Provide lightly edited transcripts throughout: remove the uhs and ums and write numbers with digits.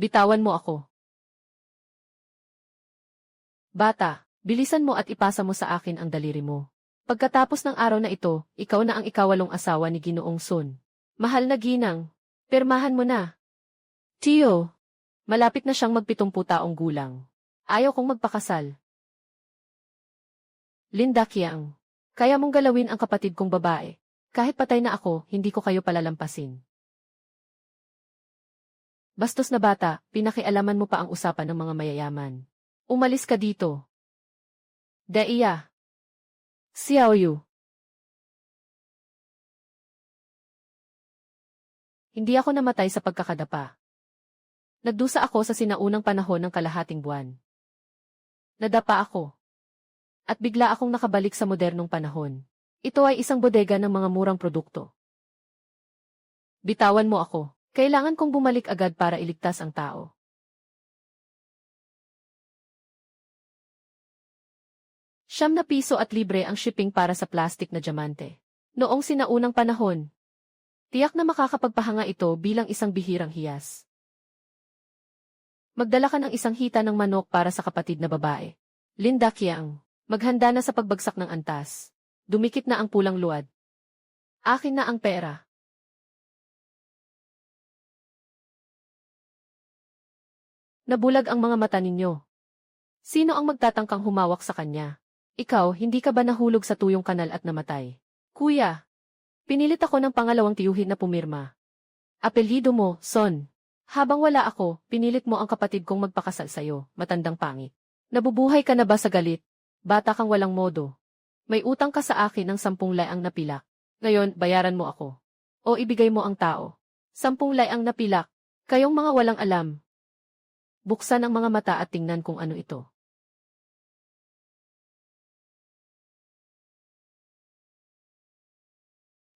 Bitawan mo ako. Bata, bilisan mo at ipasa mo sa akin ang daliri mo. Pagkatapos ng araw na ito, ikaw na ang ikawalong asawa ni Ginoong Sun. Mahal na ginang, pirmahan mo na. Tiyo, malapit na siyang magpitumput taong gulang. Ayaw kong magpakasal. Linda Qiang, kaya mong galawin ang kapatid kong babae. Kahit patay na ako, hindi ko kayo palalampasin. Bastos na bata, pinakialaman mo pa ang usapan ng mga mayayaman. Umalis ka dito. Daiya. Xiaoyu. Hindi ako namatay sa pagkakadapa. Nagdusa ako sa sinaunang panahon ng kalahating buwan. Nadapa ako. At bigla akong nakabalik sa modernong panahon. Ito ay isang bodega ng mga murang produkto. Bitawan mo ako. Kailangan kong bumalik agad para iligtas ang tao. ₱9 at libre ang shipping para sa plastic na diamante. Noong sinaunang panahon, tiyak na makakapagpahanga ito bilang isang bihirang hiyas. Magdala ka ng isang hita ng manok para sa kapatid na babae. Linda Qiang, maghanda na sa pagbagsak ng antas. Dumikit na ang pulang luwad. Akin na ang pera. Nabulag ang mga mata ninyo. Sino ang magtatangkang humawak sa kanya? Ikaw, hindi ka ba nahulog sa tuyong kanal at namatay? Kuya, pinilit ako ng pangalawang tiyuhin na pumirma. Apelyido mo, Son. Habang wala ako, pinilit mo ang kapatid kong magpakasal sa'yo, matandang pangit. Nabubuhay ka na ba sa galit? Bata kang walang modo. May utang ka sa akin ng 10 layang napilak. Ngayon, bayaran mo ako. O ibigay mo ang tao. 10 layang napilak. Kayong mga walang alam. Buksan ang mga mata at tingnan kung ano ito.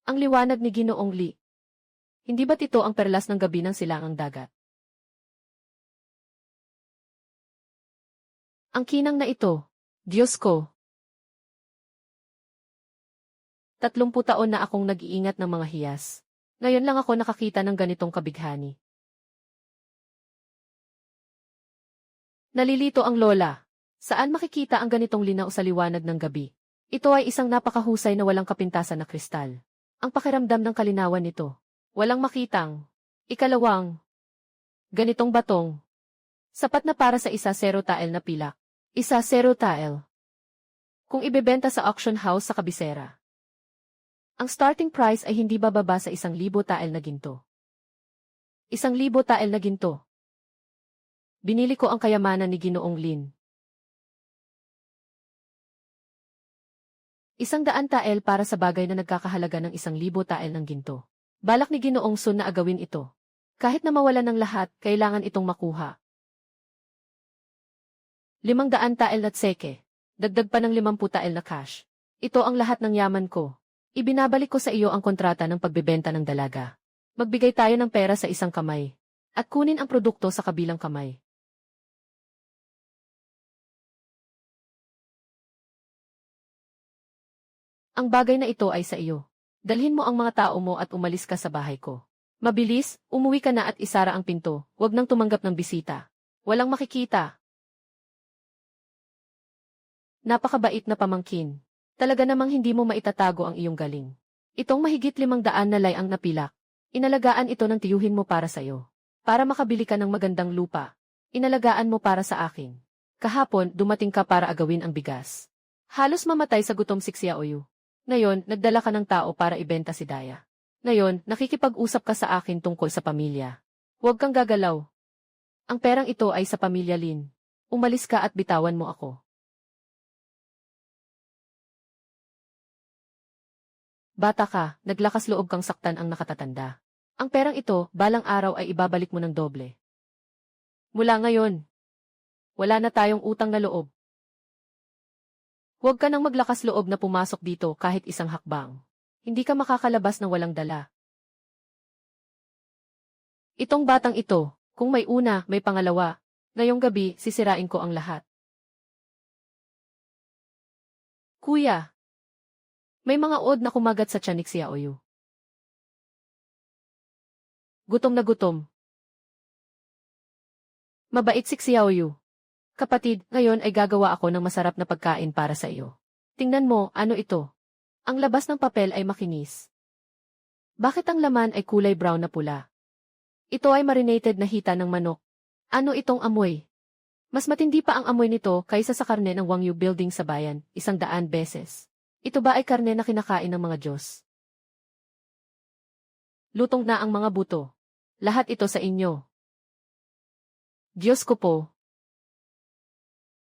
Ang liwanag ni Ginoong Li. Hindi ba't ito ang perlas ng gabi ng silangang dagat? Ang kinang na ito, Diyos ko. 30 taon na akong nag-iingat ng mga hiyas. Ngayon lang ako nakakita ng ganitong kabighani. Nalilito ang lola. Saan makikita ang ganitong linaw sa liwanag ng gabi? Ito ay isang napakahusay na walang kapintasan na kristal. Ang pakiramdam ng kalinawan nito. Walang makitang. Ikalawang. Ganitong batong. Sapat na para sa isa 0 tael na pilak. Isa 0 tael. Kung ibebenta sa auction house sa kabisera. Ang starting price ay hindi bababa sa 1,000 tael na ginto. 1,000 tael na ginto. Binili ko ang kayamanan ni Ginoong Lin. 100 tael para sa bagay na nagkakahalaga ng 1,000 tael ng ginto. Balak ni Ginoong Sun na agawin ito. Kahit na mawalan ng lahat, kailangan itong makuha. 500 tael na tseke. Dagdag pa ng 50 tael na cash. Ito ang lahat ng yaman ko. Ibinabalik ko sa iyo ang kontrata ng pagbebenta ng dalaga. Magbigay tayo ng pera sa isang kamay. At kunin ang produkto sa kabilang kamay. Ang bagay na ito ay sa iyo. Dalhin mo ang mga tao mo at umalis ka sa bahay ko. Mabilis, umuwi ka na at isara ang pinto. Huwag nang tumanggap ng bisita. Walang makikita. Napakabait na pamangkin. Talaga namang hindi mo maitatago ang iyong galing. Itong mahigit 500 na layang napilak. Inalagaan ito ng tiyuhin mo para sa iyo. Para makabili ka ng magandang lupa. Inalagaan mo para sa akin. Kahapon, dumating ka para agawin ang bigas. Halos mamatay sa gutom si Xiaoyu. Ngayon, nagdala ka ng tao para ibenta si Daya. Ngayon, nakikipag-usap ka sa akin tungkol sa pamilya. Huwag kang gagalaw. Ang perang ito ay sa pamilya Lin. Umalis ka at bitawan mo ako. Bata ka, naglakas loob kang saktan ang nakatatanda. Ang perang ito, balang araw ay ibabalik mo ng doble. Mula ngayon, wala na tayong utang na loob. Huwag ka nang maglakas loob na pumasok dito kahit isang hakbang. Hindi ka makakalabas ng walang dala. Itong batang ito, kung may una, may pangalawa. Ngayong gabi, sisirain ko ang lahat. Kuya, may mga od na kumagat sa tiyanik si Xiaoyu. Gutom na gutom. Mabait si Xiaoyu. Kapatid, ngayon ay gagawa ako ng masarap na pagkain para sa iyo. Tingnan mo, ano ito? Ang labas ng papel ay makinis. Bakit ang laman ay kulay brown na pula? Ito ay marinated na hita ng manok. Ano itong amoy? Mas matindi pa ang amoy nito kaysa sa karne ng Wangyu Building sa bayan, 100 beses. Ito ba ay karne na kinakain ng mga Diyos? Lutong na ang mga buto. Lahat ito sa inyo. Diyos ko po.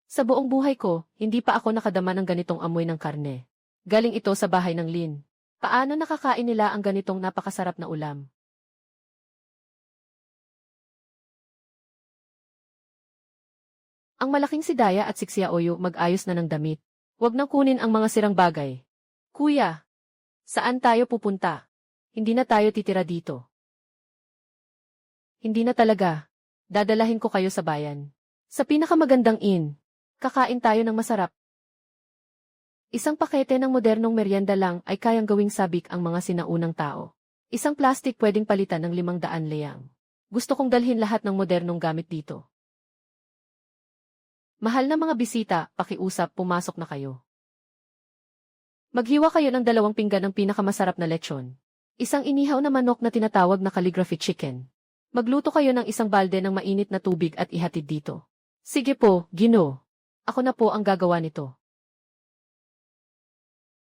Sa buong buhay ko, hindi pa ako nakadama ng ganitong amoy ng karne. Galing ito sa bahay ng Lin. Paano nakakain nila ang ganitong napakasarap na ulam? Ang malaking si Daya at si Xiaoyu mag-ayos na ng damit. Huwag nang kunin ang mga sirang bagay. Kuya, saan tayo pupunta? Hindi na tayo titira dito. Hindi na talaga. Dadalahin ko kayo sa bayan. Sa pinakamagandang inn. Kakain tayo ng masarap. Isang pakete ng modernong merienda lang ay kayang gawing sabik ang mga sinaunang tao. Isang plastic pwedeng palitan ng 500 leyang. Gusto kong dalhin lahat ng modernong gamit dito. Mahal na mga bisita, pakiusap, pumasok na kayo. Maghiwa kayo ng 2 pinggan ng pinakamasarap na lechon. Isang inihaw na manok na tinatawag na calligraphy chicken. Magluto kayo ng 1 balde ng mainit na tubig at ihatid dito. Sige po, Ginoo. Ako na po ang gagawa nito.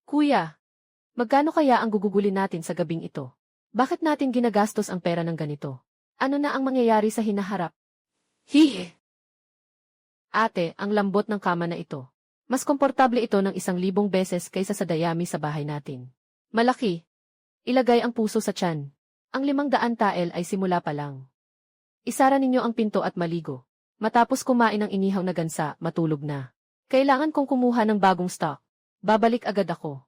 Kuya, magkano kaya ang gugugulin natin sa gabing ito? Bakit natin ginagastos ang pera ng ganito? Ano na ang mangyayari sa hinaharap? Hihi! Ate, ang lambot ng kama na ito. Mas komportable ito ng 1,000 beses kaysa sa dayami sa bahay natin. Malaki. Ilagay ang puso sa tiyan. Ang 500 tael ay simula pa lang. Isara ninyo ang pinto at maligo. Matapos kumain ng inihaw na gansa, matulog na. Kailangan kong kumuha ng bagong stock. Babalik agad ako.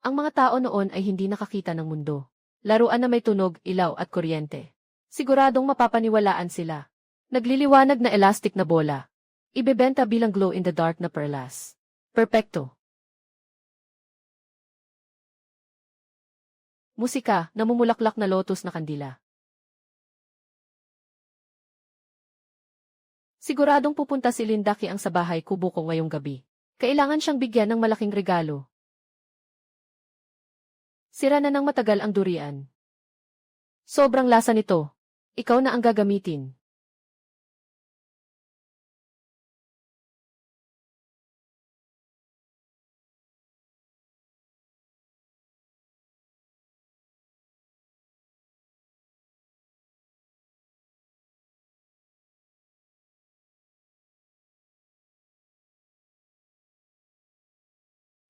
Ang mga tao noon ay hindi nakakita ng mundo. Laruan na may tunog, ilaw at kuryente. Siguradong mapapaniwalaan sila. Nagliliwanag na elastic na bola. Ibebenta bilang glow-in-the-dark na perlas. Perpekto. Musika, namumulaklak na lotus na kandila. Siguradong pupunta si Lindaki ang sa bahay kubo ko ngayong gabi. Kailangan siyang bigyan ng malaking regalo. Sira na ng matagal ang durian. Sobrang lasa nito. Ikaw na ang gagamitin.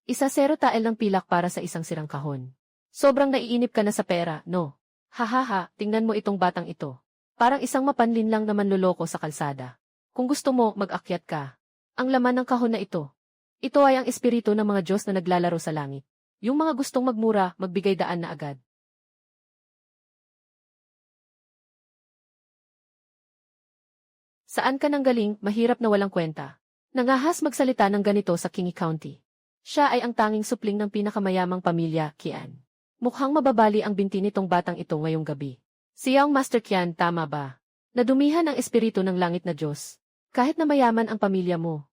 Isa 0 tael ng pilak para sa isang sirang kahon. Sobrang naiinip ka na sa pera, no? Hahaha, tingnan mo itong batang ito. Parang isang mapanlin lang na manloloko sa kalsada. Kung gusto mo, mag-akyat ka. Ang laman ng kahon na ito. Ito ay ang espiritu ng mga Diyos na naglalaro sa langit. Yung mga gustong magmura, magbigay daan na agad. Saan ka nang galing, mahirap na walang kwenta. Nangahas magsalita ng ganito sa Qingyi County. Siya ay ang tanging supling ng pinakamayamang pamilya, Qian. Mukhang mababali ang binti nitong batang ito ngayong gabi. Siyang Master Qian, tama ba? Nadumihan ang espiritu ng langit na Diyos. Kahit na mayaman ang pamilya mo,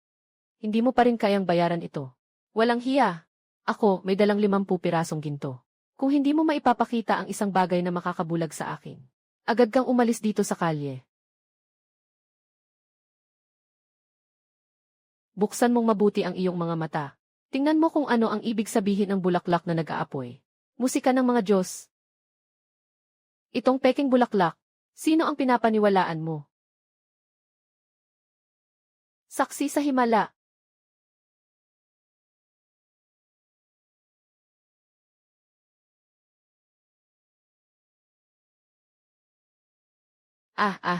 hindi mo pa rin kayang bayaran ito. Walang hiya. Ako, may dalang 50 pirasong ginto. Kung hindi mo maipapakita ang isang bagay na makakabulag sa akin, agad kang umalis dito sa kalye. Buksan mong mabuti ang iyong mga mata. Tingnan mo kung ano ang ibig sabihin ng bulaklak na nag-aapoy. Musika ng mga Diyos. Itong peking bulaklak, sino ang pinapaniwalaan mo? Saksi sa himala.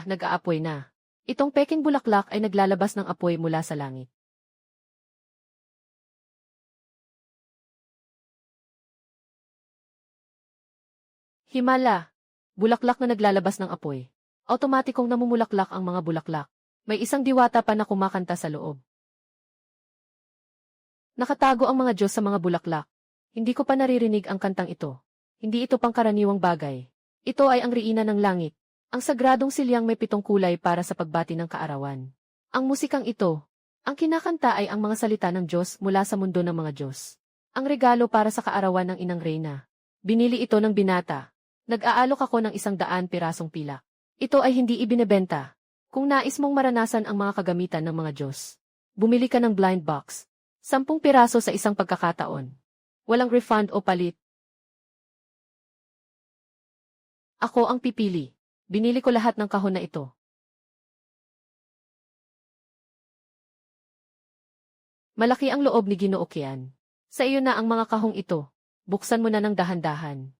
Nag-aapoy na. Itong peking bulaklak ay naglalabas ng apoy mula sa langit. Himala. Bulaklak na naglalabas ng apoy. Automatikong namumulaklak ang mga bulaklak. May isang diwata pa na kumakanta sa loob. Nakatago ang mga Diyos sa mga bulaklak. Hindi ko pa naririnig ang kantang ito. Hindi ito pangkaraniwang bagay. Ito ay ang riina ng langit. Ang sagradong silyang may 7 kulay para sa pagbati ng kaarawan. Ang musikang ito, ang kinakanta ay ang mga salita ng Diyos mula sa mundo ng mga Diyos. Ang regalo para sa kaarawan ng Inang Reyna. Binili ito ng binata. Nag-aalok ako ng 100 pirasong pilak. Ito ay hindi ibinebenta. Kung nais mong maranasan ang mga kagamitan ng mga Diyos, bumili ka ng blind box. 10 piraso sa isang pagkakataon. Walang refund o palit. Ako ang pipili. Binili ko lahat ng kahon na ito. Malaki ang loob ni Ginoo Kian. Sa iyo na ang mga kahong ito. Buksan mo na ng dahan-dahan.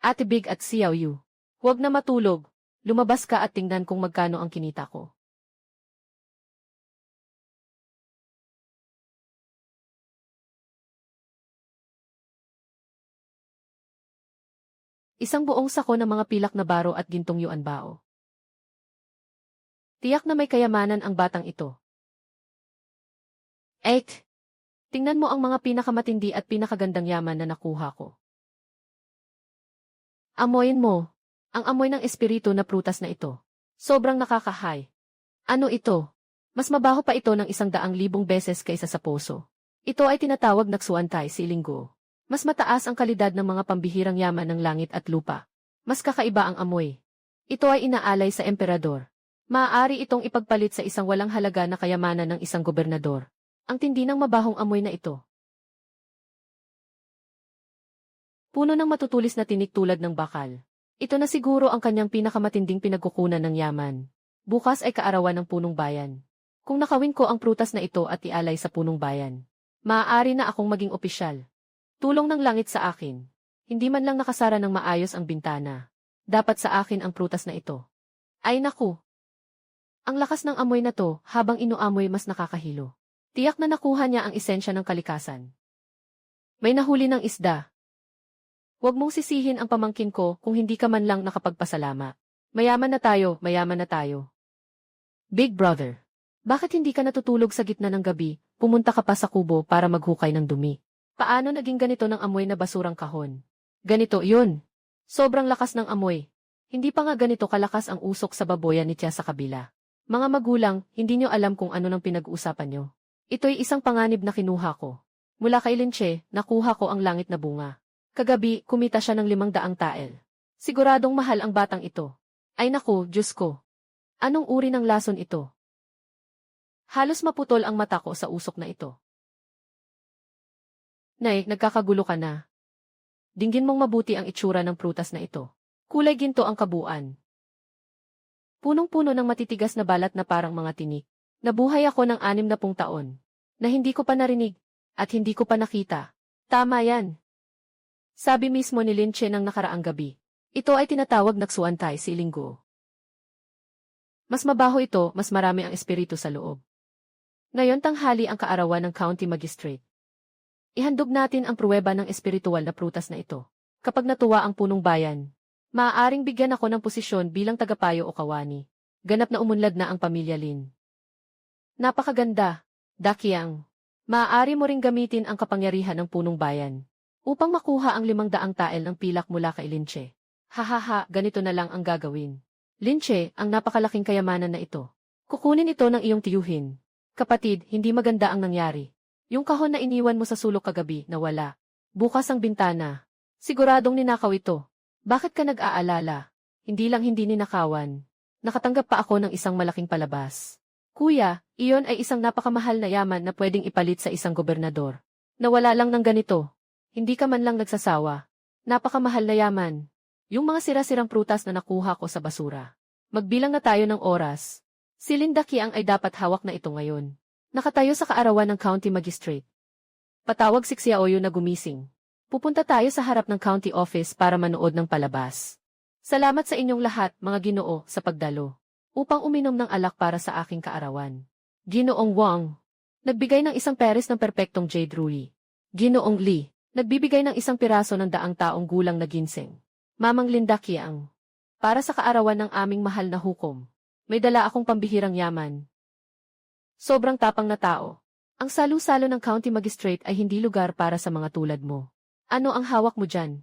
Ate Big at Xiao Yu. Huwag na matulog. Lumabas ka at tingnan kung magkano ang kinita ko. Isang buong sako ng mga pilak na baro at gintong yuan bao. Tiyak na may kayamanan ang batang ito. Tingnan mo ang mga pinakamatindi at pinakagandang yaman na nakuha ko. Amoyin mo. Ang amoy ng espiritu na prutas na ito. Sobrang nakakahay. Ano ito? Mas mabaho pa ito ng 100,000 beses kaysa sa poso. Ito ay tinatawag na Xuantay Silinggo. Mas mataas ang kalidad ng mga pambihirang yaman ng langit at lupa. Mas kakaiba ang amoy. Ito ay inaalay sa emperador. Maaari itong ipagpalit sa isang walang halaga na kayamanan ng isang gobernador. Ang tindi ng mabahong amoy na ito. Puno ng matutulis na tinik tulad ng bakal. Ito na siguro ang kanyang pinakamatinding pinagkukunan ng yaman. Bukas ay kaarawan ng punong bayan. Kung nakawin ko ang prutas na ito at ialay sa punong bayan, maaari na akong maging opisyal. Tulong ng langit sa akin. Hindi man lang nakasara ng maayos ang bintana. Dapat sa akin ang prutas na ito. Ay naku! Ang lakas ng amoy na to, habang inuamoy mas nakakahilo. Tiyak na nakuha niya ang esensya ng kalikasan. May nahuli ng isda. Huwag mong sisihin ang pamangkin ko kung hindi ka man lang nakapagpasalamat. Mayaman na tayo, mayaman na tayo. Big brother, bakit hindi ka natutulog sa gitna ng gabi, pumunta ka pa sa kubo para maghukay ng dumi? Paano naging ganito ng amoy na basurang kahon? Ganito, yun. Sobrang lakas ng amoy. Hindi pa nga ganito kalakas ang usok sa baboyan ni Tia sa kabila. Mga magulang, hindi nyo alam kung ano nang pinag-uusapan nyo. Ito'y isang panganib na kinuha ko. Mula kay Linche, nakuha ko ang langit na bunga. Kagabi, kumita siya ng 500 tael. Siguradong mahal ang batang ito. Ay naku, Diyos ko. Anong uri ng lason ito? Halos maputol ang mata ko sa usok na ito. Nay, nagkakagulo ka na. Dinggin mong mabuti ang itsura ng prutas na ito. Kulay ginto ang kabuuan. Punong-puno ng matitigas na balat na parang mga tinik. Nabuhay ako ng 60 taon. Na hindi ko pa narinig. At hindi ko pa nakita. Tama yan. Sabi mismo ni Linche ng nakaraang gabi. Ito ay tinatawag na Xuantay Silinggo. Mas mabaho ito, mas marami ang espiritu sa loob. Ngayon tanghali ang kaarawan ng County Magistrate. Ihandog natin ang pruweba ng espiritual na prutas na ito. Kapag natuwa ang punong bayan, maaaring bigyan ako ng posisyon bilang tagapayo o kawani. Ganap na umunlad na ang pamilya Lin. Napakaganda, Dakiang. Maaari mo ring gamitin ang kapangyarihan ng punong bayan upang makuha ang 500 tael ng pilak mula kay Linche. Hahaha, ganito na lang ang gagawin. Linche, ang napakalaking kayamanan na ito. Kukunin ito ng iyong tiyuhin. Kapatid, hindi maganda ang nangyari. Yung kahon na iniwan mo sa sulok kagabi, nawala. Bukas ang bintana. Siguradong ninakaw ito. Bakit ka nag-aalala? Hindi lang hindi ninakawan. Nakatanggap pa ako ng isang malaking palabas. Kuya, iyon ay isang napakamahal na yaman na pwedeng ipalit sa isang gobernador. Nawala lang ng ganito. Hindi ka man lang nagsasawa. Napakamahal na yaman. Yung mga sira-sirang prutas na nakuha ko sa basura. Magbilang na tayo ng oras. Si Linda Kiang ay dapat hawak na ito ngayon. Nakatayo sa kaarawan ng County Magistrate. Patawag si Xiaoyu na gumising. Pupunta tayo sa harap ng county office para manood ng palabas. Salamat sa inyong lahat, mga Ginoo, sa pagdalo. Upang uminom ng alak para sa aking kaarawan. Ginoong Wang. Nagbigay ng 1 peres ng perpektong jade ruby. Ginoong Li. Nagbibigay ng 1 piraso ng 100 taong gulang na ginseng. Mamang Linda Kiang. Para sa kaarawan ng aming mahal na hukom. May dala akong pambihirang yaman. Sobrang tapang na tao. Ang salu-salo ng county magistrate ay hindi lugar para sa mga tulad mo. Ano ang hawak mo dyan?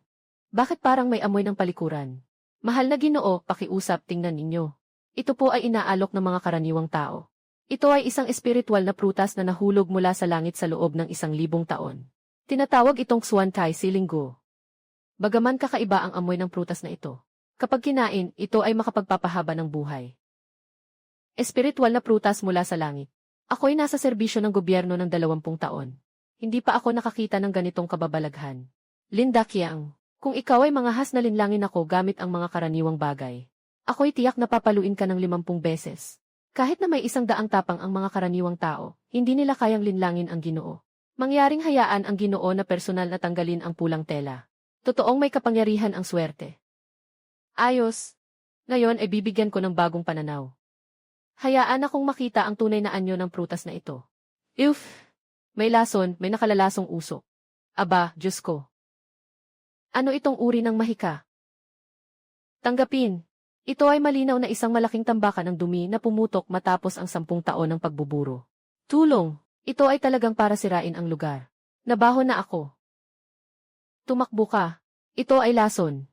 Bakit parang may amoy ng palikuran? Mahal na Ginoo, pakiusap, tingnan ninyo. Ito po ay inaalok ng mga karaniwang tao. Ito ay isang espiritual na prutas na nahulog mula sa langit sa loob ng 1,000 taon. Tinatawag itong Xuantai Silinggo. Bagaman kakaiba ang amoy ng prutas na ito, kapag kinain, ito ay makapagpapahaba ng buhay. Espiritual na prutas mula sa langit. Ako'y nasa serbisyo ng gobyerno ng 20 taon. Hindi pa ako nakakita ng ganitong kababalaghan. Linda Qiang, kung ikaw ay mangahas na linlangin ako gamit ang mga karaniwang bagay, ako'y tiyak na papaluin ka ng 50 beses. Kahit na may 100 tapang ang mga karaniwang tao, hindi nila kayang linlangin ang Ginoo. Mangyaring hayaan ang Ginoo na personal na tanggalin ang pulang tela. Totoong may kapangyarihan ang swerte. Ayos. Ngayon ay bibigyan ko ng bagong pananaw. Hayaan akong makita ang tunay na anyo ng prutas na ito. Uff! May lason, may nakalalasong usok. Aba, Diyos ko. Ano itong uri ng mahika? Tanggapin. Ito ay malinaw na isang malaking tambakan ng dumi na pumutok matapos ang 10 taon ng pagbuburo. Tulong! Ito ay talagang para sirain ang lugar. Nabaho na ako. Tumakbo ka. Ito ay lason.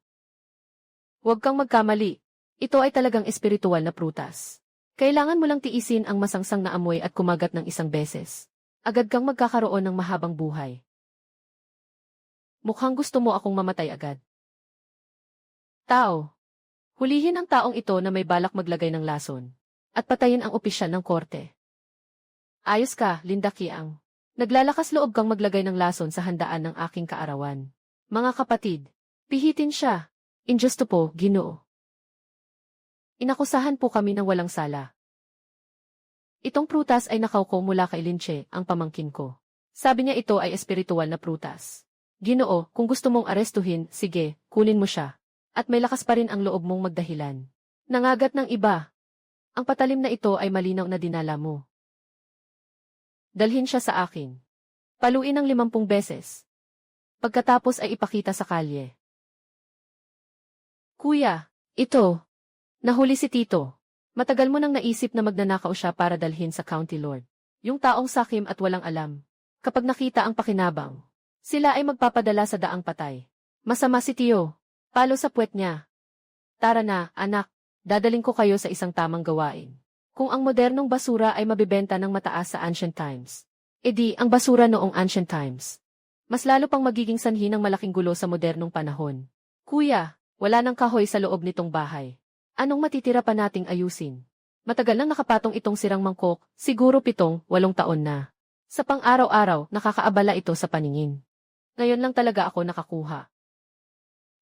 Huwag kang magkamali. Ito ay talagang espiritual na prutas. Kailangan mo lang tiisin ang masangsang na amoy at kumagat ng 1 beses. Agad kang magkakaroon ng mahabang buhay. Mukhang gusto mo akong mamatay agad. Tao. Hulihin ang taong ito na may balak maglagay ng lason. At patayin ang opisyal ng korte. Ayos ka, Linda Qiang. Naglalakas loob kang maglagay ng lason sa handaan ng aking kaarawan. Mga kapatid, pihitin siya. Injusto po, Ginoo. Inakusahan po kami ng walang sala. Itong prutas ay nakauko mula kay Linche, ang pamangkin ko. Sabi niya ito ay espiritual na prutas. Ginoo, kung gusto mong arestuhin, sige, kunin mo siya. At may lakas pa rin ang loob mong magdahilan. Nangagat ng iba. Ang patalim na ito ay malinaw na dinala mo. Dalhin siya sa akin. Paluin ng 50 beses. Pagkatapos ay ipakita sa kalye. Kuya, ito. Nahuli si Tito. Matagal mo nang naisip na magnanakaw siya para dalhin sa county lord. Yung taong sakim at walang alam. Kapag nakita ang pakinabang, sila ay magpapadala sa daang patay. Masama si Tio. Palo sa puwet niya. Tara na, anak. Dadaling ko kayo sa isang tamang gawain. Kung ang modernong basura ay mabibenta ng mataas sa ancient times, edi ang basura noong ancient times, mas lalo pang magiging sanhi ng malaking gulo sa modernong panahon. Kuya, wala nang kahoy sa loob nitong bahay. Anong matitira pa nating ayusin? Matagal nang nakapatong itong sirang mangkok, siguro 7-8 taon na. Sa pang-araw-araw, nakakaabala ito sa paningin. Ngayon lang talaga ako nakakuha.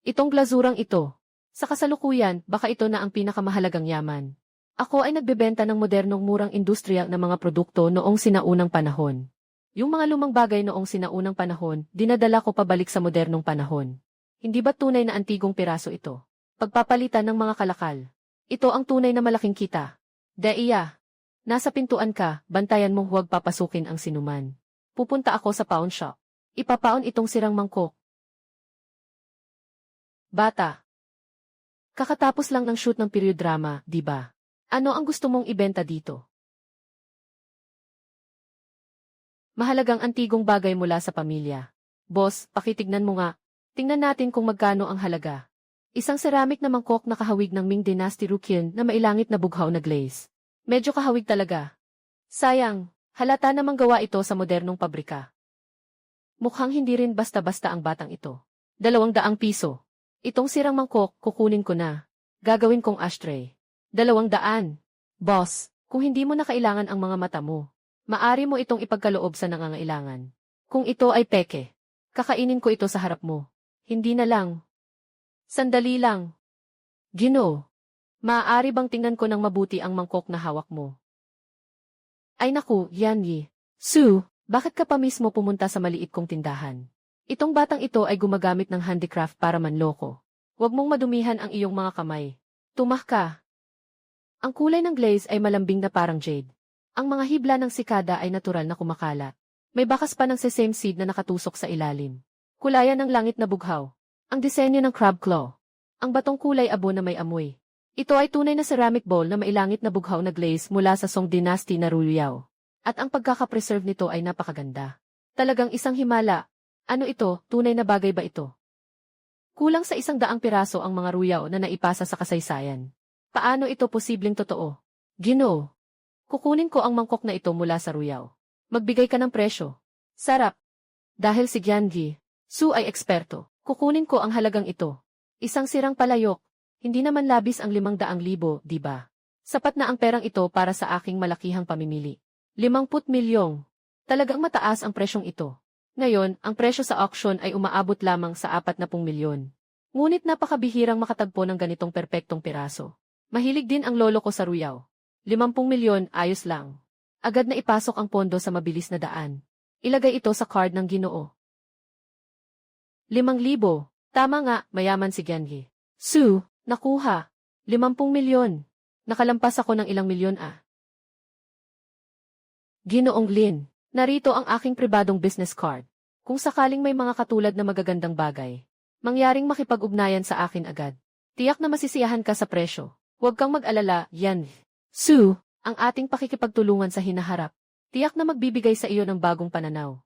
Itong glazurang ito. Sa kasalukuyan, baka ito na ang pinakamahalagang yaman. Ako ay nagbebenta ng modernong murang industriya ng mga produkto noong sinaunang panahon. Yung mga lumang bagay noong sinaunang panahon, dinadala ko pabalik sa modernong panahon. Hindi ba tunay na antigong piraso ito? Pagpapalitan ng mga kalakal. Ito ang tunay na malaking kita. Daiya, nasa pintuan ka, bantayan mong huwag papasukin ang sinuman. Pupunta ako sa pawn shop. Ipapaon itong sirang mangkok. Bata. Kakatapos lang ng shoot ng period drama, di ba? Ano ang gusto mong ibenta dito? Mahalagang antigong bagay mula sa pamilya. Boss, pakitignan mo nga. Tingnan natin kung magkano ang halaga. Isang ceramic na mangkok na kahawig ng Ming Dynasty Ruqian na mailangit na bughaw na glaze. Medyo kahawig talaga. Sayang, halata namang gawa ito sa modernong pabrika. Mukhang hindi rin basta-basta ang batang ito. 200 piso. Itong sirang mangkok, kukunin ko na. Gagawin kong ashtray. 200. Boss, kung hindi mo na kailangan ang mga mata mo, maari mo itong ipagkaloob sa nangangailangan. Kung ito ay peke, kakainin ko ito sa harap mo. Hindi na lang. Sandali lang. Ginoo, maaari bang tingnan ko ng mabuti ang mangkok na hawak mo? Ay naku, Yanyi. Sue, bakit ka pa mismo pumunta sa maliit kong tindahan? Itong batang ito ay gumagamit ng handicraft para manloko. Huwag mong madumihan ang iyong mga kamay. Tumah ka. Ang kulay ng glaze ay malambing na parang jade. Ang mga hibla ng sikada ay natural na kumakalat. May bakas pa ng sesame seed na nakatusok sa ilalim. Kulayan ng langit na bughaw. Ang disenyo ng crab claw. Ang batong kulay abo na may amoy. Ito ay tunay na ceramic bowl na mailangit na bughaw na glaze mula sa Song Dynasty na Ruyao. At ang pagkakapreserve nito ay napakaganda. Talagang isang himala. Ano ito, tunay na bagay ba ito? Kulang sa 100 piraso ang mga ruyaw na naipasa sa kasaysayan. Paano ito posibleng totoo? Ginoo. Kukunin ko ang mangkok na ito mula sa ruyaw. Magbigay ka ng presyo. Sarap. Dahil si Gyangi, Su ay eksperto. Kukunin ko ang halagang ito. Isang sirang palayok. Hindi naman labis ang 500,000, di ba? Sapat na ang perang ito para sa aking malakihang pamimili. 50 milyong. Talagang mataas ang presyong ito. Ngayon, ang presyo sa auction ay umaabot lamang sa 40 milyon. Ngunit napakabihirang makatagpo ng ganitong perpektong piraso. Mahilig din ang lolo ko sa ruyaw. 50 milyon, ayos lang. Agad na ipasok ang pondo sa mabilis na daan. Ilagay ito sa card ng Ginoo. 5,000. Tama nga, mayaman si Gyangi. Su, nakuha. 50 milyon. Nakalampas ako ng ilang milyon Ginoong Lin, narito ang aking pribadong business card. Kung sakaling may mga katulad na magagandang bagay, mangyaring makipag-ugnayan sa akin agad. Tiyak na masisiyahan ka sa presyo. Huwag kang mag-alala, yan. Su, ang ating pakikipagtulungan sa hinaharap. Tiyak na magbibigay sa iyo ng bagong pananaw.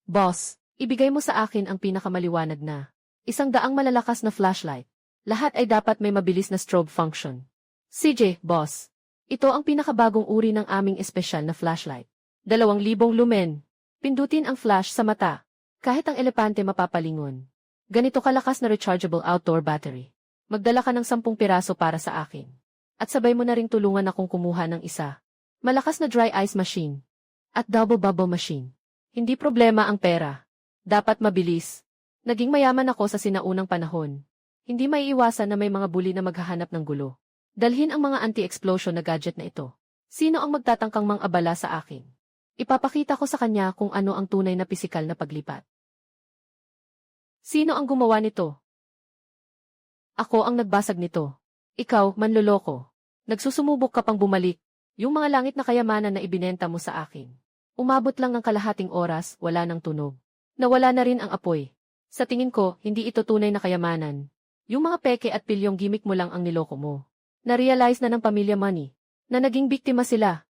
Boss, ibigay mo sa akin ang pinakamaliwanag na 100 malalakas na flashlight. Lahat ay dapat may mabilis na strobe function. CJ, boss. Ito ang pinakabagong uri ng aming espesyal na flashlight. 2,000 lumen. Pindutin ang flash sa mata. Kahit ang elepante mapapalingon. Ganito kalakas na rechargeable outdoor battery. Magdala ka ng 10 piraso para sa akin. At sabay mo na ring tulungan akong kumuha ng isa. Malakas na dry ice machine. At double bubble machine. Hindi problema ang pera. Dapat mabilis. Naging mayaman ako sa sinaunang panahon. Hindi maiiwasan na may mga bully na maghahanap ng gulo. Dalhin ang mga anti-explosion na gadget na ito. Sino ang magtatangkang mang-abala sa akin? Ipapakita ko sa kanya kung ano ang tunay na pisikal na paglipat. Sino ang gumawa nito? Ako ang nagbasag nito. Ikaw, manloloko. Nagsusumubok ka pang bumalik. Yung mga langit na kayamanan na ibinenta mo sa akin. Umabot lang ng kalahating oras, wala nang tunog. Nawala na rin ang apoy. Sa tingin ko, hindi ito tunay na kayamanan. Yung mga peke at pilyong gimmick mo lang ang niloko mo. Na-realize na ng pamilya Money na naging biktima sila.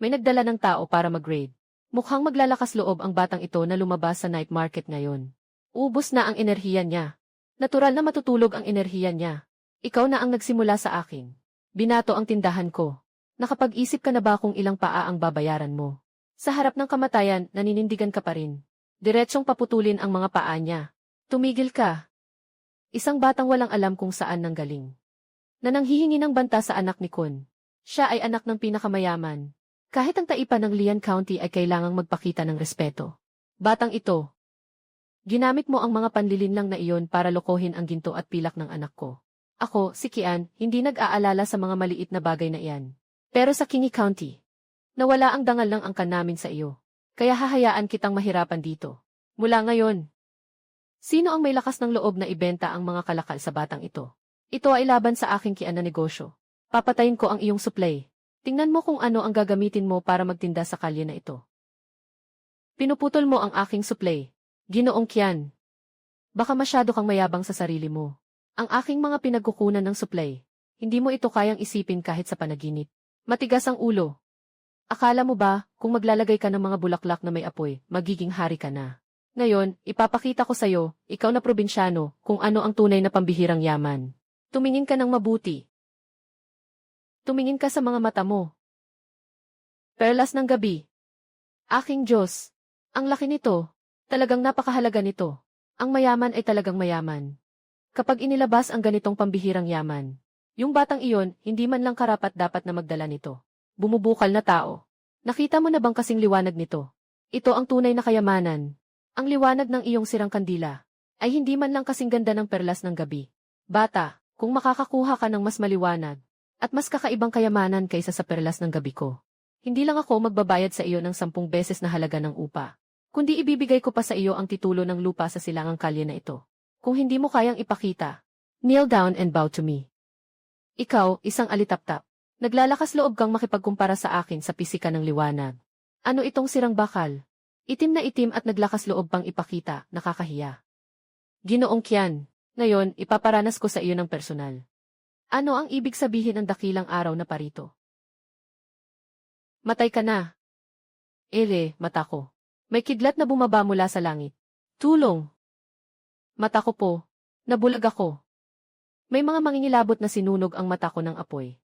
May nagdala ng tao para mag-raid. Mukhang maglalakas loob ang batang ito na lumabas sa night market ngayon. Ubus na ang enerhiya niya. Natural na matutulog ang enerhiya niya. Ikaw na ang nagsimula sa akin. Binato ang tindahan ko. Nakapag-isip ka na ba kung ilang paa ang babayaran mo? Sa harap ng kamatayan, naninindigan ka pa rin. Diretsong paputulin ang mga paa niya. Tumigil ka. Isang batang walang alam kung saan nanggaling. Na nanghihingi ng banta sa anak ni Kun. Siya ay anak ng pinakamayaman. Kahit ang taipan ng Lian County ay kailangang magpakita ng respeto. Batang ito. Ginamit mo ang mga panlilinlang na iyon para lokohin ang ginto at pilak ng anak ko. Ako, si Kian, hindi nag-aalala sa mga maliit na bagay na iyan. Pero sa Kingi County, nawala ang dangal ng angkan namin sa iyo. Kaya hahayaan kitang mahirapan dito. Mula ngayon. Sino ang may lakas ng loob na ibenta ang mga kalakal sa batang ito? Ito ay laban sa aking Kian na negosyo. Papatayin ko ang iyong supply. Tingnan mo kung ano ang gagamitin mo para magtinda sa kalye na ito. Pinuputol mo ang aking supply. Ginoong Kian. Baka masyado kang mayabang sa sarili mo. Ang aking mga pinagkukunan ng supply. Hindi mo ito kayang isipin kahit sa panaginip. Matigas ang ulo. Akala mo ba, kung maglalagay ka ng mga bulaklak na may apoy, magiging hari ka na? Ngayon, ipapakita ko sa'yo, ikaw na probinsyano, kung ano ang tunay na pambihirang yaman. Tumingin ka ng mabuti. Tumingin ka sa mga mata mo. Perlas ng gabi. Aking Diyos. Ang laki nito. Talagang napakahalaga nito. Ang mayaman ay talagang mayaman. Kapag inilabas ang ganitong pambihirang yaman, yung batang iyon, hindi man lang karapat-dapat na magdala nito. Bumubukal na tao. Nakita mo na bang kasing liwanag nito? Ito ang tunay na kayamanan. Ang liwanag ng iyong sirang kandila ay hindi man lang kasing ganda ng perlas ng gabi. Bata, kung makakakuha ka ng mas maliwanag at mas kakaibang kayamanan kaysa sa perlas ng gabi ko, hindi lang ako magbabayad sa iyo ng 10 beses na halaga ng upa, kundi ibibigay ko pa sa iyo ang titulo ng lupa sa silangang kalye na ito. Kung hindi mo kayang ipakita, kneel down and bow to me. Ikaw, isang alitaptap. Naglalakas loob kang makipagkumpara sa akin sa pisika ng liwanag. Ano itong sirang bakal? Itim na itim at naglakas loob pang ipakita, nakakahiya. Ginoong Kian, ngayon, ipaparanas ko sa iyo ng personal. Ano ang ibig sabihin ng dakilang araw na parito? Matay ka na. Mata ko. May kidlat na bumaba mula sa langit. Tulong! Mata ko po. Nabulag ako. May mga mangingilabot na sinunog ang mata ko ng apoy.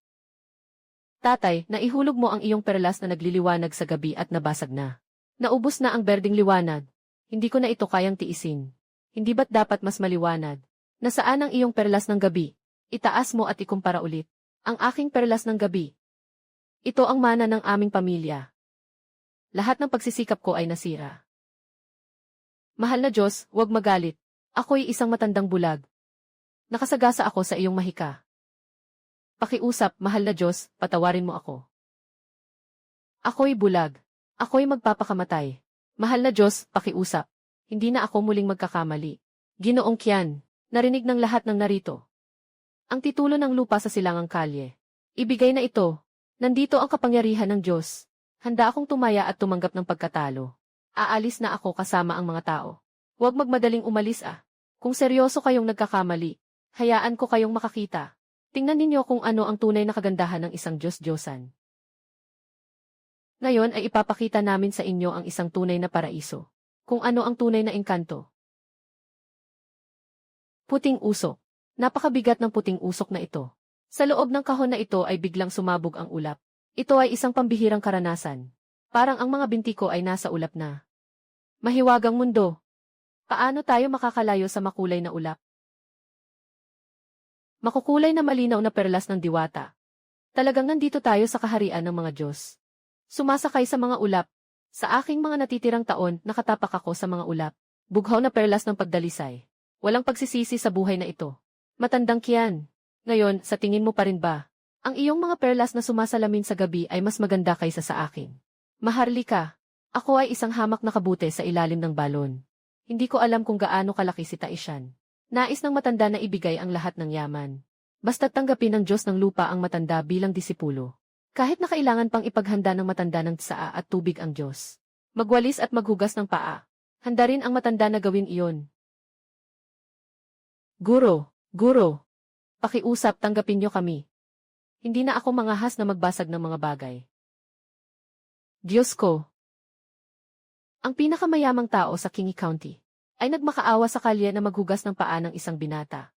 Tatay, naihulog mo ang iyong perlas na nagliliwanag sa gabi at nabasag na. Naubos na ang berdeng liwanag. Hindi ko na ito kayang tiisin. Hindi ba't dapat mas maliwanag? Nasaan ang iyong perlas ng gabi? Itaas mo at ikumpara ulit. Ang aking perlas ng gabi. Ito ang mana ng aming pamilya. Lahat ng pagsisikap ko ay nasira. Mahal na Diyos, huwag magalit. Ako'y isang matandang bulag. Nakasagasa ako sa iyong mahika. Pakiusap, mahal na Diyos, patawarin mo ako. Ako'y bulag. Ako'y magpapakamatay. Mahal na Diyos, pakiusap. Hindi na ako muling magkakamali. Ginoong Kian, narinig ng lahat ng narito. Ang titulo ng lupa sa silangang kalye. Ibigay na ito. Nandito ang kapangyarihan ng Diyos. Handa akong tumaya at tumanggap ng pagkatalo. Aalis na ako kasama ang mga tao. Huwag magmadaling umalis ah. Kung seryoso kayong nagkakamali, hayaan ko kayong makakita. Tingnan ninyo kung ano ang tunay na kagandahan ng isang Diyos-Diyosan. Ngayon ay ipapakita namin sa inyo ang isang tunay na paraiso. Kung ano ang tunay na engkanto. Puting usok. Napakabigat ng puting usok na ito. Sa loob ng kahon na ito ay biglang sumabog ang ulap. Ito ay isang pambihirang karanasan. Parang ang mga binti ko ay nasa ulap na. Mahiwagang mundo. Paano tayo makakalayo sa makulay na ulap? Makukulay na malinaw na perlas ng diwata. Talagang nandito tayo sa kaharian ng mga Diyos. Sumasakay sa mga ulap. Sa aking mga natitirang taon, nakatapak ako sa mga ulap. Bughaw na perlas ng pagdalisay. Walang pagsisisi sa buhay na ito. Matandang Kian. Ngayon, sa tingin mo pa rin ba? Ang iyong mga perlas na sumasalamin sa gabi ay mas maganda kaysa sa akin. Maharlika. Ako ay isang hamak na kabute sa ilalim ng balon. Hindi ko alam kung gaano kalaki si Taishan. Nais ng matanda na ibigay ang lahat ng yaman. Basta't tanggapin ng Diyos ng lupa ang matanda bilang disipulo. Kahit na kailangan pang ipaghanda ng matanda ng tsaa at tubig ang Diyos. Magwalis at maghugas ng paa. Handa rin ang matanda na gawin iyon. Guro, pakiusap, tanggapin niyo kami. Hindi na ako mangahas na magbasag ng mga bagay. Diyos ko. Ang pinakamayamang tao sa Kingi County ay nagmakaawa sa kalye na maghugas ng paa ng isang binata.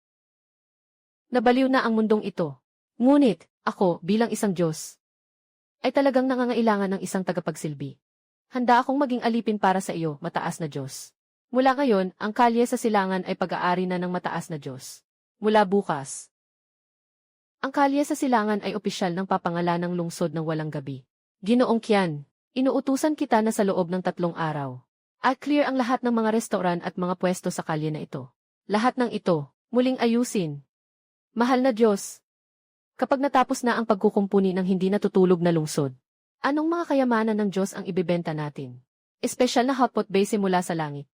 Nabaliw na ang mundong ito. Ngunit, ako, bilang isang Diyos, ay talagang nangangailangan ng isang tagapagsilbi. Handa akong maging alipin para sa iyo, mataas na Diyos. Mula ngayon, ang kalye sa silangan ay pag-aari na ng mataas na Diyos. Mula bukas, ang kalye sa silangan ay opisyal ng papangalanang lungsod ng walang gabi. Ginoong Kian, inuutusan kita na sa loob ng 3 araw. I-clear ang lahat ng mga restoran at mga pwesto sa kalye na ito. Lahat ng ito, muling ayusin. Mahal na Diyos, kapag natapos na ang pagkukumpuni ng hindi natutulog na lungsod, anong mga kayamanan ng Diyos ang ibebenta natin? Espesyal na hotpot base mula sa langit.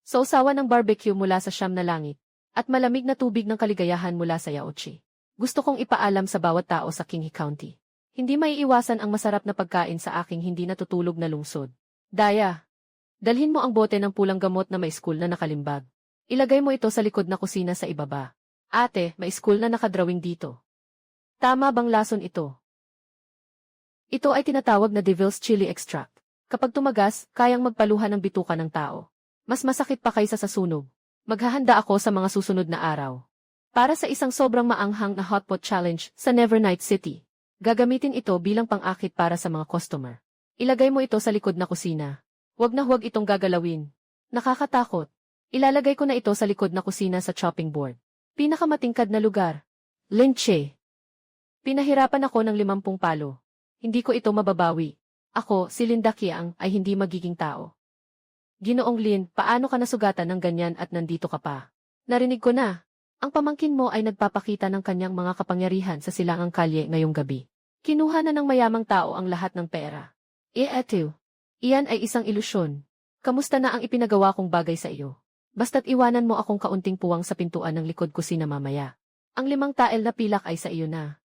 Sausawan ng barbecue mula sa siyam na langit, at malamig na tubig ng kaligayahan mula sa Yaochi. Gusto kong ipaalam sa bawat tao sa Kingi County. Hindi maiiwasan ang masarap na pagkain sa aking hindi natutulog na lungsod. Daya, dalhin mo ang bote ng pulang gamot na may school na nakalimbag. Ilagay mo ito sa likod na kusina sa ibaba. Ate, may school na nakadrawing dito. Tama bang lason ito? Ito ay tinatawag na Devil's Chili Extract. Kapag tumagas, kayang magpaluhan ng bituka ng tao. Mas masakit pa kaysa sa sunog. Maghahanda ako sa mga susunod na araw. Para sa isang sobrang maanghang na hotpot challenge sa Nevernight City. Gagamitin ito bilang pang-akit para sa mga customer. Ilagay mo ito sa likod na kusina. Huwag na huwag itong gagalawin. Nakakatakot. Ilalagay ko na ito sa likod na kusina sa chopping board. Pinakamatingkad na lugar. Linche. Pinahirapan ako ng 50 palo. Hindi ko ito mababawi. Ako, si Linda Kiang, ay hindi magiging tao. Ginoong Lin, paano ka nasugatan ng ganyan at nandito ka pa? Narinig ko na. Ang pamangkin mo ay nagpapakita ng kanyang mga kapangyarihan sa silangang kalye ngayong gabi. Kinuha na ng mayamang tao ang lahat ng pera. Eto. Iyan ay isang ilusyon. Kamusta na ang ipinagawa kong bagay sa iyo? Basta't iwanan mo akong kaunting puwang sa pintuan ng likod kusina mamaya. Ang 5 tael na pilak ay sa iyo na.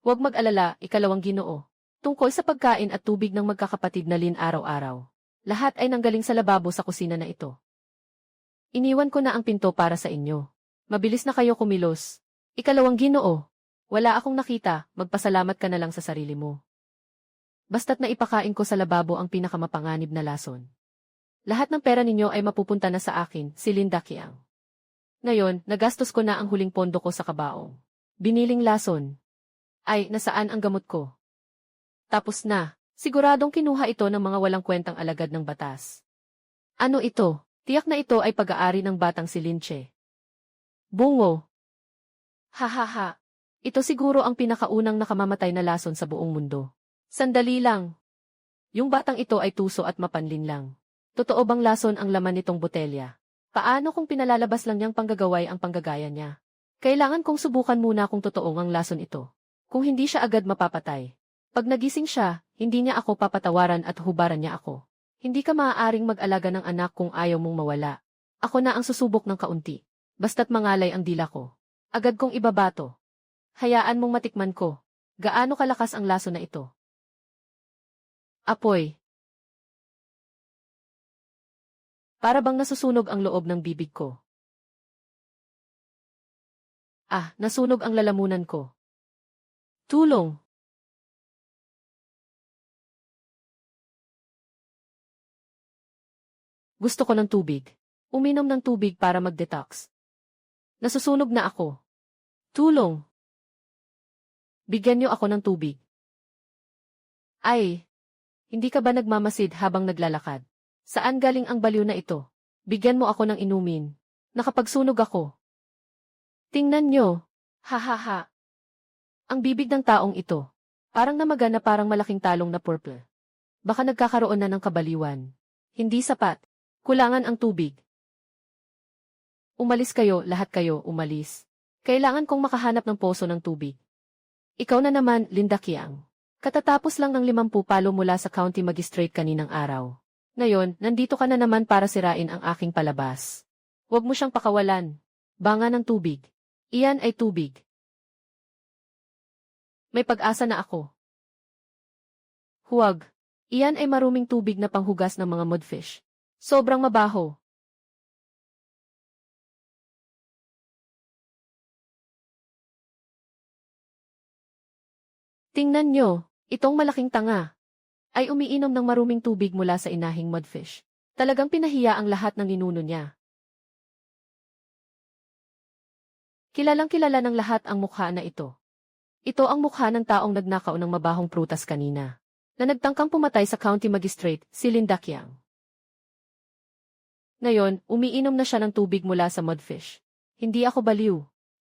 Huwag mag-alala, ikalawang Ginoo. Tungkol sa pagkain at tubig ng magkakapatid na Lin araw-araw. Lahat ay nanggaling sa lababo sa kusina na ito. Iniwan ko na ang pinto para sa inyo. Mabilis na kayo kumilos. Ikalawang Ginoo. Wala akong nakita, magpasalamat ka na lang sa sarili mo. Basta't naipakain ko sa lababo ang pinakamapanganib na lason. Lahat ng pera ninyo ay mapupunta na sa akin, si Linda Qiang. Ngayon, nagastos ko na ang huling pondo ko sa kabaong. Biniling lason. Ay, nasaan ang gamot ko? Tapos na. Siguradong kinuha ito ng mga walang kwentang alagad ng batas. Ano ito? Tiyak na ito ay pag-aari ng batang si Lin Che. Bungo. Hahaha. Ito siguro ang pinakaunang nakamamatay na lason sa buong mundo. Sandali lang. Yung batang ito ay tuso at mapanlin lang. Totoo bang lason ang laman nitong botelya? Paano kung pinalalabas lang niyang panggagaway ang panggagaya niya? Kailangan kong subukan muna kung totoo ang lason ito. Kung hindi siya agad mapapatay. Pag nagising siya, hindi niya ako papatawaran at hubaran niya ako. Hindi ka maaaring mag-alaga ng anak kung ayaw mong mawala. Ako na ang susubok ng kaunti. Basta't mangalay ang dila ko. Agad kong ibabato. Hayaan mong matikman ko. Gaano kalakas ang laso na ito? Apoy. Para bang nasusunog ang loob ng bibig ko. Ah, nasunog ang lalamunan ko. Tulong. Gusto ko ng tubig. Uminom ng tubig para mag-detox. Nasusunog na ako. Tulong. Bigyan niyo ako ng tubig. Ay, hindi ka ba nagmamasid habang naglalakad? Saan galing ang baliw na ito? Bigyan mo ako ng inumin. Nakapagsunog ako. Tingnan niyo. Ha. Ang bibig ng taong ito. Parang namaga na parang malaking talong na purple. Baka nagkakaroon na ng kabaliwan. Hindi sapat. Kulangan ang tubig. Umalis kayo, lahat kayo, umalis. Kailangan kong makahanap ng poso ng tubig. Ikaw na naman, Linda Qiang. Katatapos lang ng 50 palo mula sa county magistrate kaninang araw. Ngayon, nandito ka na naman para sirain ang aking palabas. Huwag mo siyang pakawalan. Banga ng tubig. Iyan ay tubig. May pag-asa na ako. Huwag. Iyan ay maruming tubig na panghugas ng mga mudfish. Sobrang mabaho. Tingnan nyo, itong malaking tanga ay umiinom ng maruming tubig mula sa inahing mudfish. Talagang pinahiya ang lahat ng ninuno niya. Kilalang-kilala ng lahat ang mukha na ito. Ito ang mukha ng taong nagnakaw ng mabahong prutas kanina, na nagtangkang pumatay sa county magistrate, si Linda Qiang. Ngayon, umiinom na siya ng tubig mula sa mudfish. Hindi ako baliw.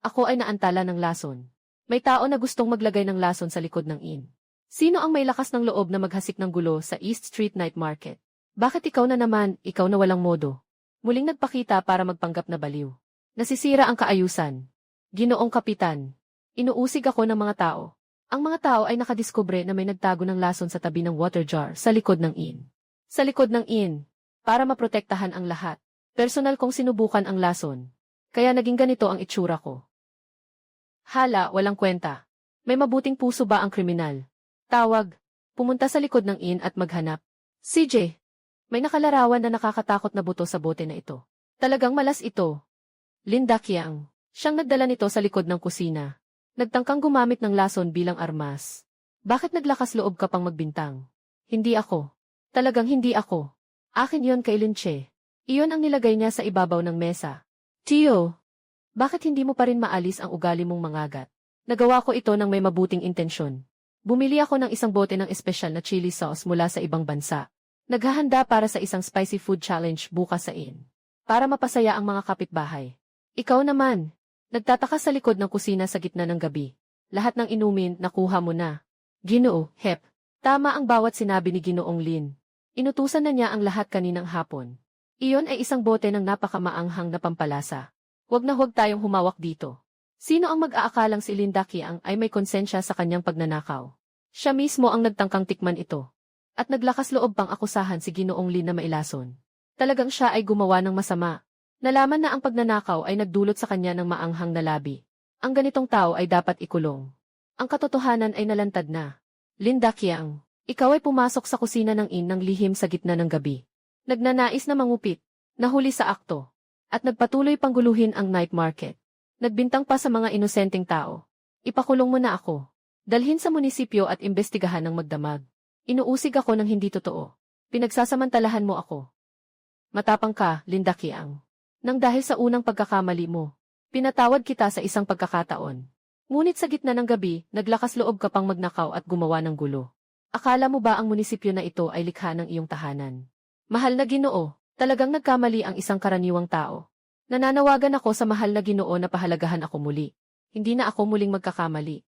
Ako ay naantala ng lason. May tao na gustong maglagay ng lason sa likod ng inn. Sino ang may lakas ng loob na maghasik ng gulo sa East Street Night Market? Bakit ikaw na naman, ikaw na walang modo? Muling nagpakita para magpanggap na baliw. Nasisira ang kaayusan. Ginoong kapitan. Inuusig ako ng mga tao. Ang mga tao ay nakadiskubre na may nagtago ng lason sa tabi ng water jar sa likod ng inn. Sa likod ng inn. Para maprotektahan ang lahat. Personal kong sinubukan ang lason. Kaya naging ganito ang itsura ko. Hala, walang kwenta. May mabuting puso ba ang kriminal? Tawag. Pumunta sa likod ng inn at maghanap. CJ. May nakalarawan na nakakatakot na buto sa bote na ito. Talagang malas ito. Linda Qiang. Siyang nagdala nito sa likod ng kusina. Nagtangkang gumamit ng lason bilang armas. Bakit naglakas loob ka pang magbintang? Hindi ako. Talagang hindi ako. Akin yon kay Lin Che. Iyon ang nilagay niya sa ibabaw ng mesa. Tio, bakit hindi mo pa rin maalis ang ugali mong mangagat? Nagawa ko ito ng may mabuting intensyon. Bumili ako ng isang bote ng espesyal na chili sauce mula sa ibang bansa. Naghahanda para sa isang spicy food challenge bukas sa inn. Para mapasaya ang mga kapitbahay. Ikaw naman, nagtataka sa likod ng kusina sa gitna ng gabi. Lahat ng inumin, nakuha mo na. Ginoo, hep. Tama ang bawat sinabi ni Ginoong Lin. Inutusan na niya ang lahat kaninang hapon. Iyon ay isang bote ng napakamaanghang na pampalasa. Huwag na huwag tayong humawak dito. Sino ang mag-aakalang si Linda Qiang ay may konsensya sa kanyang pagnanakaw? Siya mismo ang nagtangkang tikman ito. At naglakas loob pang akusahan si Ginoong Lin na mailason. Talagang siya ay gumawa ng masama. Nalaman na ang pagnanakaw ay nagdulot sa kanya ng maanghang na labi. Ang ganitong tao ay dapat ikulong. Ang katotohanan ay nalantad na. Linda Qiang. Ikaw ay pumasok sa kusina ng inn ng lihim sa gitna ng gabi. Nagnanais na mangupit, nahuli sa akto, at nagpatuloy pang guluhin ang night market. Nagbintang pa sa mga inosenteng tao. Ipakulong mo na ako. Dalhin sa munisipyo at imbestigahan ng magdamag. Inuusig ako ng hindi totoo. Pinagsasamantalahan mo ako. Matapang ka, Linda Qiang. Nang dahil sa unang pagkakamali mo, pinatawad kita sa isang pagkakataon. Ngunit sa gitna ng gabi, naglakas loob ka pang magnakaw at gumawa ng gulo. Akala mo ba ang munisipyo na ito ay likha ng iyong tahanan? Mahal na Ginoo, talagang nagkamali ang isang karaniwang tao. Nananawagan ako sa mahal na Ginoo na pahalagahan ako muli. Hindi na ako muling magkakamali.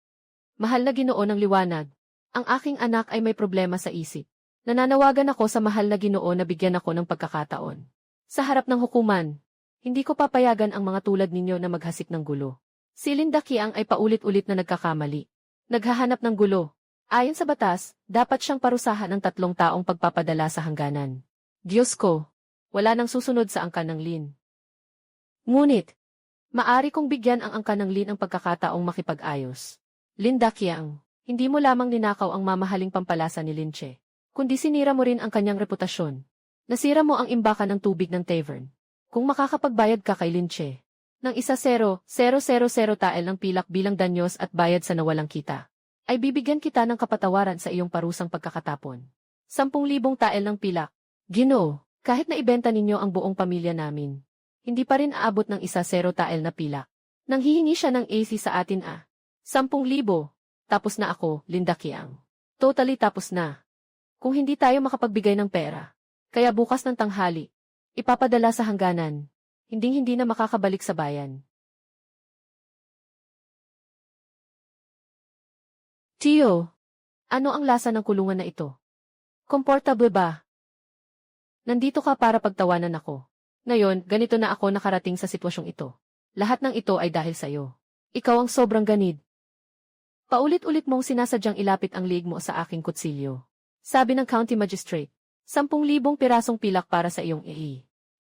Mahal na Ginoo ng liwanag, ang aking anak ay may problema sa isip. Nananawagan ako sa mahal na Ginoo na bigyan ako ng pagkakataon. Sa harap ng hukuman, hindi ko papayagan ang mga tulad ninyo na maghasik ng gulo. Si Linda Qiang ay paulit-ulit na nagkakamali. Naghahanap ng gulo. Ayon sa batas, dapat siyang parusahan ng 3 taong pagpapadala sa hangganan. Diyos ko, wala nang susunod sa angkan ng Lin. Ngunit, maari kong bigyan ang angkan ng Lin ang pagkakataong makipag-ayos. Linda Qiang, hindi mo lamang ninakaw ang mamahaling pampalasa ni Lin Che, kundi sinira mo rin ang kanyang reputasyon. Nasira mo ang imbakan ng tubig ng tavern. Kung makakapagbayad ka kay Lin Che ng 1,000,000 tael ng pilak bilang danyos at bayad sa nawalang kita, ay bibigyan kita ng kapatawaran sa iyong parusang pagkakatapon. 10,000 tael ng pilak. Ginoo, kahit na ibenta ninyo ang buong pamilya namin, hindi pa rin aabot ng 1,000 tael na pilak. Nang hihingi siya ng AC sa atin 10,000. Tapos na ako, Linda Qiang. Totally tapos na. Kung hindi tayo makapagbigay ng pera, kaya bukas ng tanghali, ipapadala sa hangganan. Hinding-hindi na makakabalik sa bayan. Tio, ano ang lasa ng kulungan na ito? Komportable ba? Nandito ka para pagtawanan ako. Ngayon, ganito na ako nakarating sa sitwasyong ito. Lahat ng ito ay dahil sa'yo. Ikaw ang sobrang ganid. Paulit-ulit mong sinasadyang ilapit ang liig mo sa aking kutsilyo. Sabi ng county magistrate, 10,000 pirasong pilak para sa iyong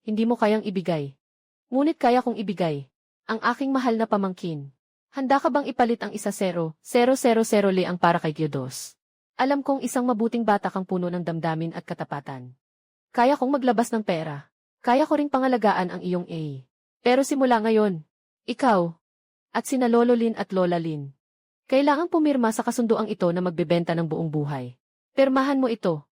hindi mo kayang ibigay. Ngunit kaya kong ibigay. Ang aking mahal na pamangkin. Handa ka bang ipalit ang 1,000,000 liang para kay Diyos? Alam kong isang mabuting bata kang puno ng damdamin at katapatan. Kaya kong maglabas ng pera. Kaya ko ring pangalagaan ang iyong Pero simula ngayon, ikaw, at sina Lolo Lin at Lola Lin, kailangang pumirma sa kasunduang ito na magbebenta ng buong buhay. Pirmahan mo ito.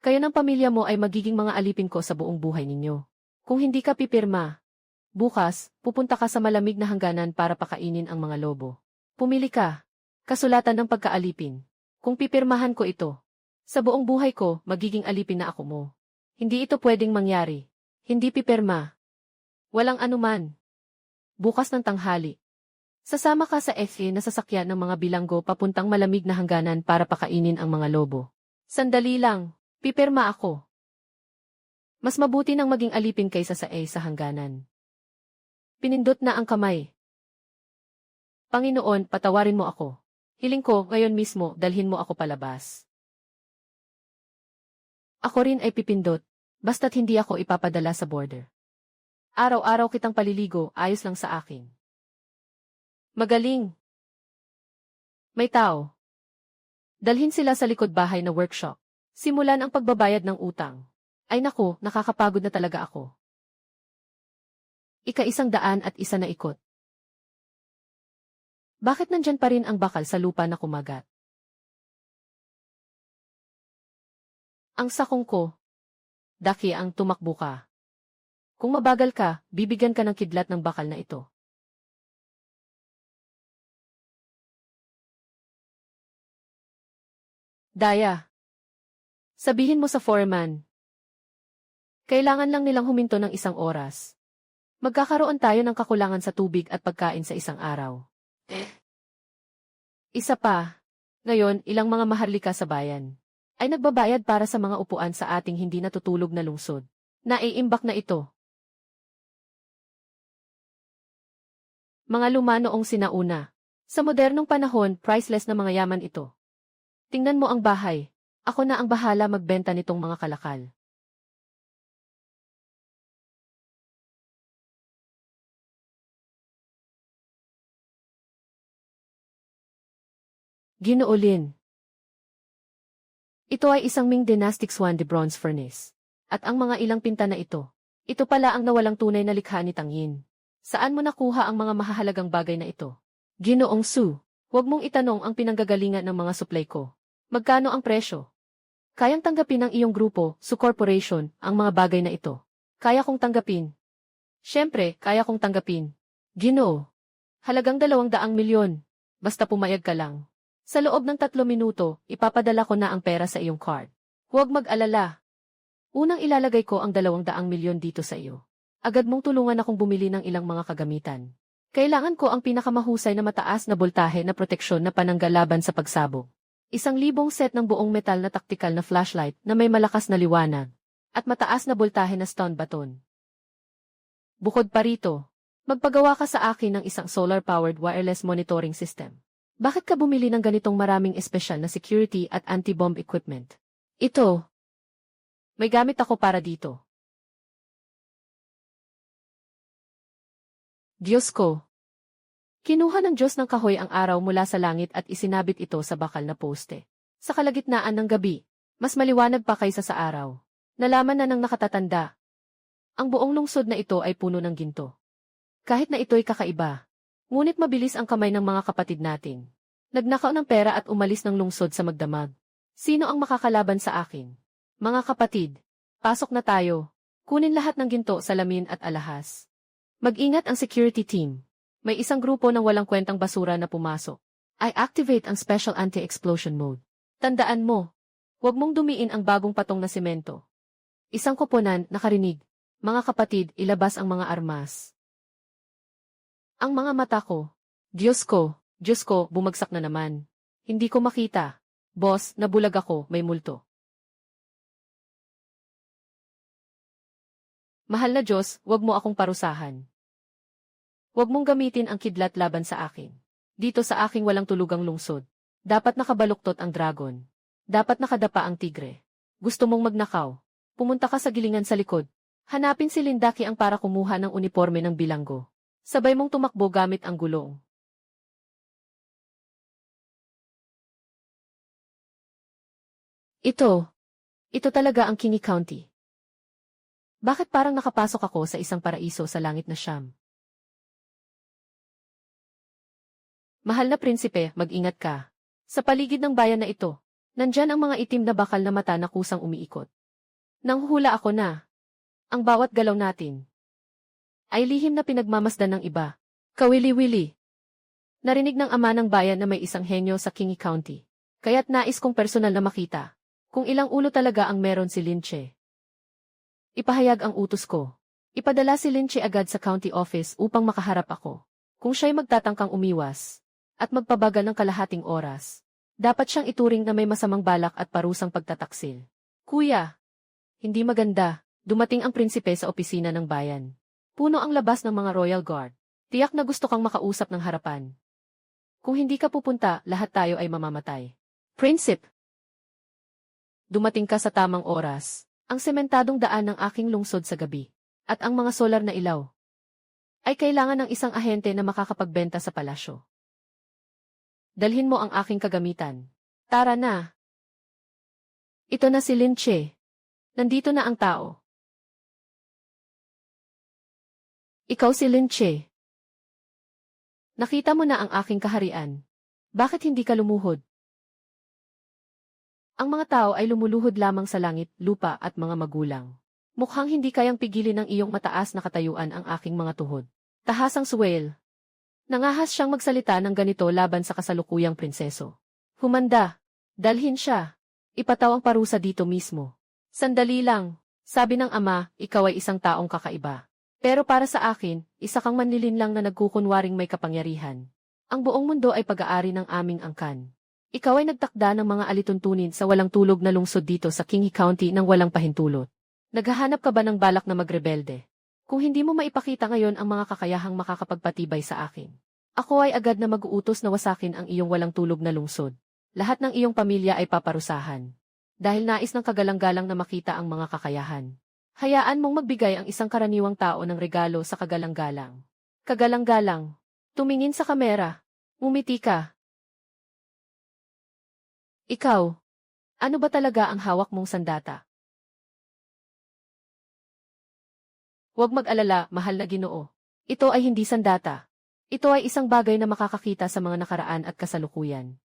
Kayo ng pamilya mo ay magiging mga alipin ko sa buong buhay ninyo. Kung hindi ka pipirma, bukas, pupunta ka sa malamig na hangganan para pakainin ang mga lobo. Pumili ka. Kasulatan ng pagkaalipin. Kung pipirmahan ko ito, sa buong buhay ko, magiging alipin na ako mo. Hindi ito pwedeng mangyari. Hindi pipirma. Walang anuman. Bukas ng tanghali. Sasama ka sa FA na sasakyan ng mga bilanggo papuntang malamig na hangganan para pakainin ang mga lobo. Sandali lang. Pipirma ako. Mas mabuti nang maging alipin kaysa sa sa hangganan. Pinindot na ang kamay. Panginoon, patawarin mo ako. Hiling ko, ngayon mismo, dalhin mo ako palabas. Ako rin ay pipindot, basta't hindi ako ipapadala sa border. Araw-araw kitang paliligo, ayos lang sa akin. Magaling. May tao. Dalhin sila sa likod bahay na workshop. Simulan ang pagbabayad ng utang. Ay naku, nakakapagod na talaga ako. Ika-101 na ikot. Bakit nandyan pa rin ang bakal sa lupa na kumagat? Ang sakong ko. Daki ang tumakbo ka. Kung mabagal ka, bibigyan ka ng kidlat ng bakal na ito. Daya. Sabihin mo sa foreman. Kailangan lang nilang huminto ng 1 oras. Magkakaroon tayo ng kakulangan sa tubig at pagkain sa 1 araw. Isa pa. Ngayon, ilang mga maharlika sa bayan ay nagbabayad para sa mga upuan sa ating hindi natutulog na lungsod. Naiimbak na ito. Mga luma noong sinauna. Sa modernong panahon, priceless na mga yaman ito. Tingnan mo ang bahay. Ako na ang bahala magbenta nitong mga kalakal. Ginoo Lin. Ito ay isang Ming Dynastic Swan de Bronze Furnace. At ang mga ilang pinta na ito pala ang nawalang tunay na likha ni Tang Yin. Saan mo nakuha ang mga mahahalagang bagay na ito? Ginoong Su, huwag mong itanong ang pinanggagalingan ng mga supply ko. Magkano ang presyo? Kayang tanggapin ng iyong grupo, corporation, ang mga bagay na ito. Kaya kong tanggapin. Siyempre, kaya kong tanggapin. Ginoo. Halagang 200 milyon. Basta pumayag ka lang. Sa loob ng 3 minuto, ipapadala ko na ang pera sa iyong card. Huwag mag-alala. Unang ilalagay ko ang 200 milyon dito sa iyo. Agad mong tulungan akong bumili ng ilang mga kagamitan. Kailangan ko ang pinakamahusay na mataas na boltahe na proteksyon na pananggal laban sa pagsabog. 1,000 set ng buong metal na taktikal na flashlight na may malakas na liwanag. At mataas na boltahe na stun baton. Bukod pa rito, magpagawa ka sa akin ng isang solar-powered wireless monitoring system. Bakit ka bumili ng ganitong maraming espesyal na security at anti-bomb equipment? Ito. May gamit ako para dito. Diyos ko. Kinuha ng Diyos ng kahoy ang araw mula sa langit at isinabit ito sa bakal na poste. Sa kalagitnaan ng gabi, mas maliwanag pa kaysa sa araw. Nalaman na ng nakatatanda. Ang buong lungsod na ito ay puno ng ginto. Kahit na ito'y kakaiba. Ngunit mabilis ang kamay ng mga kapatid natin. Nagnakaw ng pera at umalis ng lungsod sa magdamag. Sino ang makakalaban sa akin? Mga kapatid, pasok na tayo. Kunin lahat ng ginto, salamin at alahas. Mag-ingat ang security team. May isang grupo ng walang kwentang basura na pumasok. I activate ang special anti-explosion mode. Tandaan mo, huwag mong dumiin ang bagong patong na semento. Isang koponan, nakarinig. Mga kapatid, ilabas ang mga armas. Ang mga mata ko. Diyos ko, bumagsak na naman. Hindi ko makita. Boss, nabulag ako, may multo. Mahal na Diyos, huwag mo akong parusahan. Huwag mong gamitin ang kidlat laban sa akin. Dito sa aking walang tulugang lungsod. Dapat nakabaluktot ang dragon. Dapat nakadapa ang tigre. Gusto mong magnakaw. Pumunta ka sa gilingan sa likod. Hanapin si Lindaki ang para kumuha ng uniforme ng bilanggo. Sabay mong tumakbo gamit ang gulong. Ito talaga ang Kingi County. Bakit parang nakapasok ako sa isang paraiso sa langit na Siyam? Mahal na prinsipe, mag-ingat ka. Sa paligid ng bayan na ito, nandyan ang mga itim na bakal na mata na kusang umiikot. Nanghuhula ako na. Ang bawat galaw natin ay lihim na pinagmamasdan ng iba. Kawili-wili. Narinig ng ama ng bayan na may isang henyo sa Kingi County. Kaya't nais kong personal na makita kung ilang ulo talaga ang meron si Linche. Ipahayag ang utos ko. Ipadala si Linche agad sa county office upang makaharap ako. Kung siya'y magtatangkang umiwas at magpabagal ng kalahating oras, dapat siyang ituring na may masamang balak at parusang pagtataksil. Kuya, hindi maganda. Dumating ang prinsipe sa opisina ng bayan. Puno ang labas ng mga Royal Guard. Tiyak na gusto kang makausap ng harapan. Kung hindi ka pupunta, lahat tayo ay mamamatay. Prinsip! Dumating ka sa tamang oras. Ang sementadong daan ng aking lungsod sa gabi, at ang mga solar na ilaw, ay kailangan ng isang ahente na makakapagbenta sa palasyo. Dalhin mo ang aking kagamitan. Tara na! Ito na si Linche. Nandito na ang tao. Ikaw si Linche. Nakita mo na ang aking kaharian. Bakit hindi ka lumuhod? Ang mga tao ay lumuluhod lamang sa langit, lupa at mga magulang. Mukhang hindi kayang pigilin ng iyong mataas na katayuan ang aking mga tuhod. Tahasang Suwail. Nangahas siyang magsalita ng ganito laban sa kasalukuyang prinseso. Humanda. Dalhin siya. Ipataw ang parusa dito mismo. Sandali lang. Sabi ng ama, ikaw ay isang taong kakaiba. Pero para sa akin, isa kang manlilinlang na nagkukunwaring may kapangyarihan. Ang buong mundo ay pag-aari ng aming angkan. Ikaw ay nagtakda ng mga alituntunin sa walang tulog na lungsod dito sa Kingi County nang walang pahintulot. Naghahanap ka ba ng balak na magrebelde? Kung hindi mo maipakita ngayon ang mga kakayahang makakapagpatibay sa akin, ako ay agad na mag-uutos na wasakin ang iyong walang tulog na lungsod. Lahat ng iyong pamilya ay paparusahan. Dahil nais ng kagalang-galang na makita ang mga kakayahan. Hayaan mong magbigay ang isang karaniwang tao ng regalo sa kagalang-galang. Kagalang-galang. Tumingin sa kamera. Ngumiti ka. Ikaw, ano ba talaga ang hawak mong sandata? Huwag mag-alala, mahal na Ginoo. Ito ay hindi sandata. Ito ay isang bagay na makakakita sa mga nakaraan at kasalukuyan.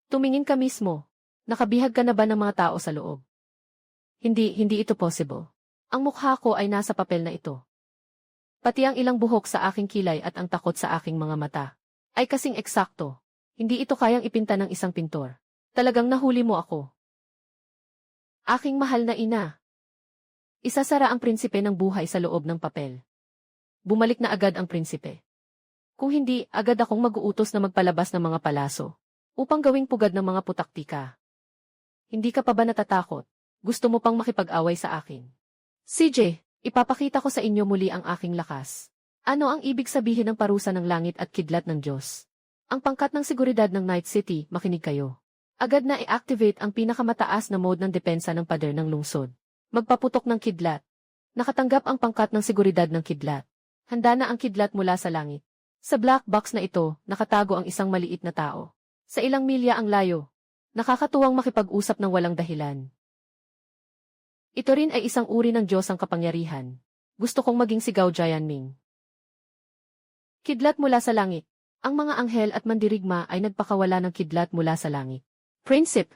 Tumingin ka mismo. Nakabihag ka na ba ng mga tao sa loob? Hindi ito possible. Ang mukha ko ay nasa papel na ito. Pati ang ilang buhok sa aking kilay at ang takot sa aking mga mata ay kasing eksakto. Hindi ito kayang ipinta ng isang pintor. Talagang nahuli mo ako. Aking mahal na ina. Isasara ang prinsipe ng buhay sa loob ng papel. Bumalik na agad ang prinsipe. Kung hindi, agad akong mag-uutos na magpalabas ng mga palaso upang gawing pugad ng mga putaktika. Hindi ka pa ba natatakot? Gusto mo pang makipag-away sa akin? CJ, ipapakita ko sa inyo muli ang aking lakas. Ano ang ibig sabihin ng parusa ng langit at kidlat ng Diyos? Ang pangkat ng seguridad ng Night City, makinig kayo. Agad na i-activate ang pinakamataas na mode ng depensa ng pader ng lungsod. Magpaputok ng kidlat. Nakatanggap ang pangkat ng seguridad ng kidlat. Handa na ang kidlat mula sa langit. Sa black box na ito, nakatago ang isang maliit na tao. Sa ilang milya ang layo. Nakakatuwang makipag-usap ng walang dahilan. Ito rin ay isang uri ng Diyos ang kapangyarihan. Gusto kong maging si Gao Jianming. Kidlat mula sa langit. Ang mga anghel at mandirigma ay nagpakawala ng kidlat mula sa langit. Prinsip.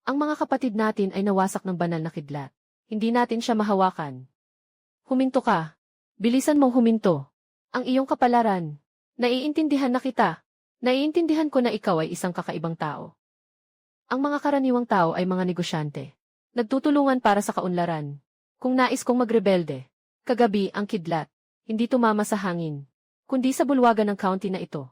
Ang mga kapatid natin ay nawasak ng banal na kidlat. Hindi natin siya mahawakan. Huminto ka. Bilisan mong huminto. Ang iyong kapalaran. Naiintindihan na kita. Naiintindihan ko na ikaw ay isang kakaibang tao. Ang mga karaniwang tao ay mga negosyante. Nagtutulungan para sa kaunlaran. Kung nais kong magrebelde, kagabi ang kidlat, hindi tumama sa hangin, kundi sa bulwagan ng county na ito.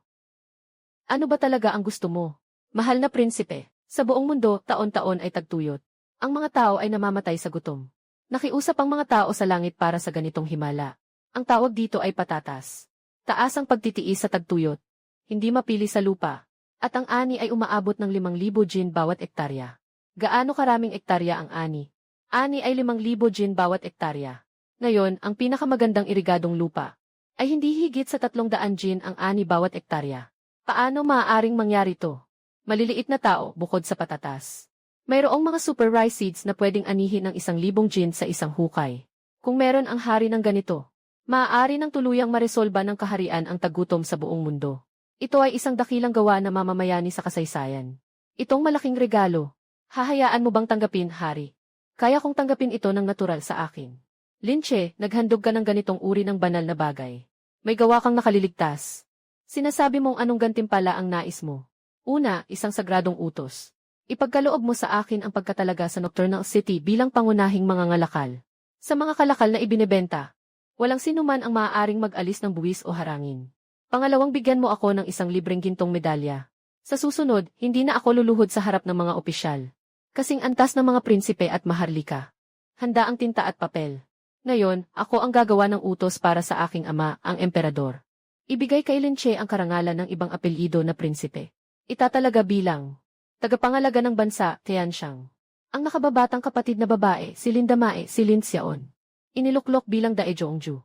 Ano ba talaga ang gusto mo? Mahal na prinsipe, sa buong mundo, taon-taon ay tagtuyot. Ang mga tao ay namamatay sa gutom. Nakiusap ang mga tao sa langit para sa ganitong himala. Ang tawag dito ay patatas. Taas ang pagtitiis sa tagtuyot. Hindi mapili sa lupa. At ang ani ay umaabot ng 5,000 jin bawat ektarya. Gaano karaming ektarya ang ani? Ani ay 5,000 jin bawat ektarya. Ngayon, ang pinakamagandang irigadong lupa ay hindi higit sa 300 jin ang ani bawat ektarya. Paano maaaring mangyari to? Maliliit na tao bukod sa patatas. Mayroong mga super rice seeds na pwedeng anihin ng 1,000 jin sa isang hukay. Kung meron ang hari ng ganito, maaari ng tuluyang maresolba ng kaharian ang tagutom sa buong mundo. Ito ay isang dakilang gawa na mamamayani sa kasaysayan. Itong malaking regalo, hahayaan mo bang tanggapin, hari? Kaya kong tanggapin ito ng natural sa akin. Linche, naghandog ka ng ganitong uri ng banal na bagay. May gawa kang nakaliligtas. Sinasabi mong anong gantimpala ang nais mo. Una, isang sagradong utos. Ipagkaloob mo sa akin ang pagkatalaga sa Nocturnal City bilang pangunahing mga ngalakal. Sa mga kalakal na ibinebenta, walang sinuman ang maaaring mag-alis ng buwis o harangin. Pangalawang, bigyan mo ako ng isang libreng gintong medalya. Sa susunod, hindi na ako luluhod sa harap ng mga opisyal. Kasing antas ng mga prinsipe at maharlika. Handa ang tinta at papel. Ngayon, ako ang gagawa ng utos para sa aking ama, ang emperador. Ibigay kay Linche ang karangalan ng ibang apelyido na prinsipe. Itatalaga bilang tagapangalaga ng bansa, Tianxiang. Ang nakababatang kapatid na babae, si Linda Mae, si Lin Xiaon. Iniluklok bilang Daejongju.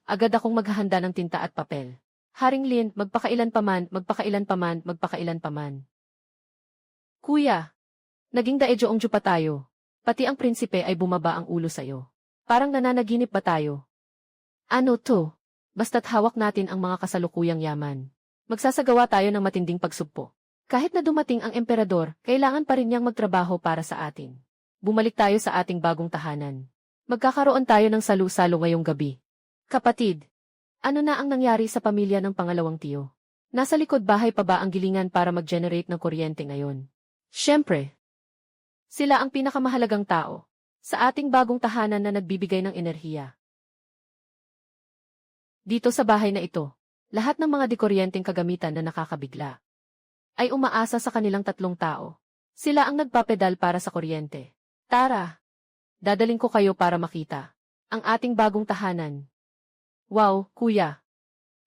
Agad akong maghahanda ng tinta at papel. Haring Lin, magpakailan paman, magpakailan paman, magpakailan paman. Kuya, naging Daejongju pa tayo. Pati ang prinsipe ay bumaba ang ulo sa'yo. Parang nananaginip ba tayo? Ano to? Basta't hawak natin ang mga kasalukuyang yaman. Magsasagawa tayo ng matinding pagsugpo. Kahit na dumating ang emperador, kailangan pa rin niyang magtrabaho para sa atin. Bumalik tayo sa ating bagong tahanan. Magkakaroon tayo ng salu-salo ngayong gabi. Kapatid, ano na ang nangyari sa pamilya ng pangalawang tiyo? Nasa likod bahay pa ba ang gilingan para mag-generate ng kuryente ngayon? Siyempre. Sila ang pinakamahalagang tao sa ating bagong tahanan na nagbibigay ng enerhiya. Dito sa bahay na ito, lahat ng mga dekuryenteng kagamitan na nakakabigla ay umaasa sa kanilang 3 tao. Sila ang nagpapedal para sa kuryente. Tara, dadaling ko kayo para makita ang ating bagong tahanan. Wow, kuya.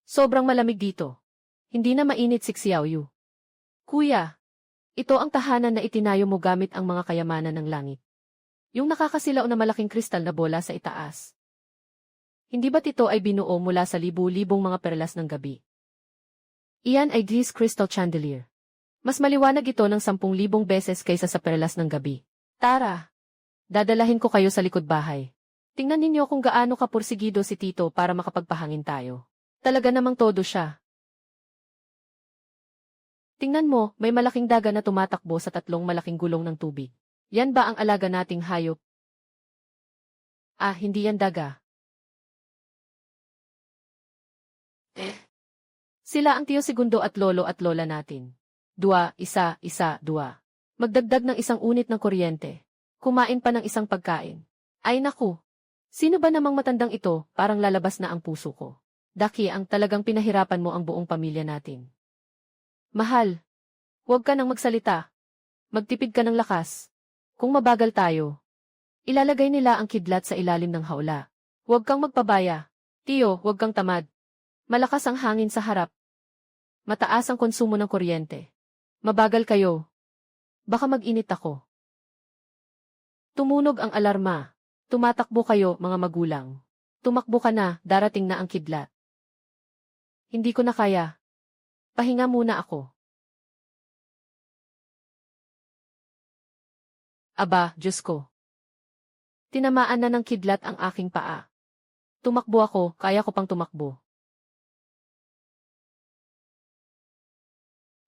Sobrang malamig dito. Hindi na mainit si Xiaoyu. Kuya, ito ang tahanan na itinayo mo gamit ang mga kayamanan ng langit. Yung nakakasilaw na malaking kristal na bola sa itaas. Hindi ba't ito ay binuo mula sa libu-libong mga perlas ng gabi? Iyan ay this crystal chandelier. Mas maliwanag ito ng 10,000 beses kaysa sa perlas ng gabi. Tara, dadalahin ko kayo sa likod bahay. Tingnan ninyo kung gaano kapursigido si Tito para makapagpahangin tayo. Talaga namang todo siya. Tingnan mo, may malaking daga na tumatakbo sa tatlong malaking gulong ng tubig. Yan ba ang alaga nating hayop? Ah, hindi yan daga. Sila ang tiyo segundo at lolo at lola natin. Dua, isa, dua. Magdagdag ng isang unit ng kuryente. Kumain pa ng isang pagkain. Ay naku! Sino ba namang matandang ito, parang lalabas na ang puso ko. Daki ang talagang pinahirapan mo ang buong pamilya natin. Mahal, huwag ka nang magsalita. Magtipid ka ng lakas. Kung mabagal tayo, ilalagay nila ang kidlat sa ilalim ng hawla. Huwag kang magpabaya. Tiyo, huwag kang tamad. Malakas ang hangin sa harap. Mataas ang konsumo ng kuryente. Mabagal kayo. Baka mag-init ako. Tumunog ang alarma. Tumatakbo kayo, mga magulang. Tumakbo ka na, darating na ang kidlat. Hindi ko na kaya. Pahinga muna ako. Aba, Diyos ko. Tinamaan na ng kidlat ang aking paa. Tumakbo ako, kaya ko pang tumakbo.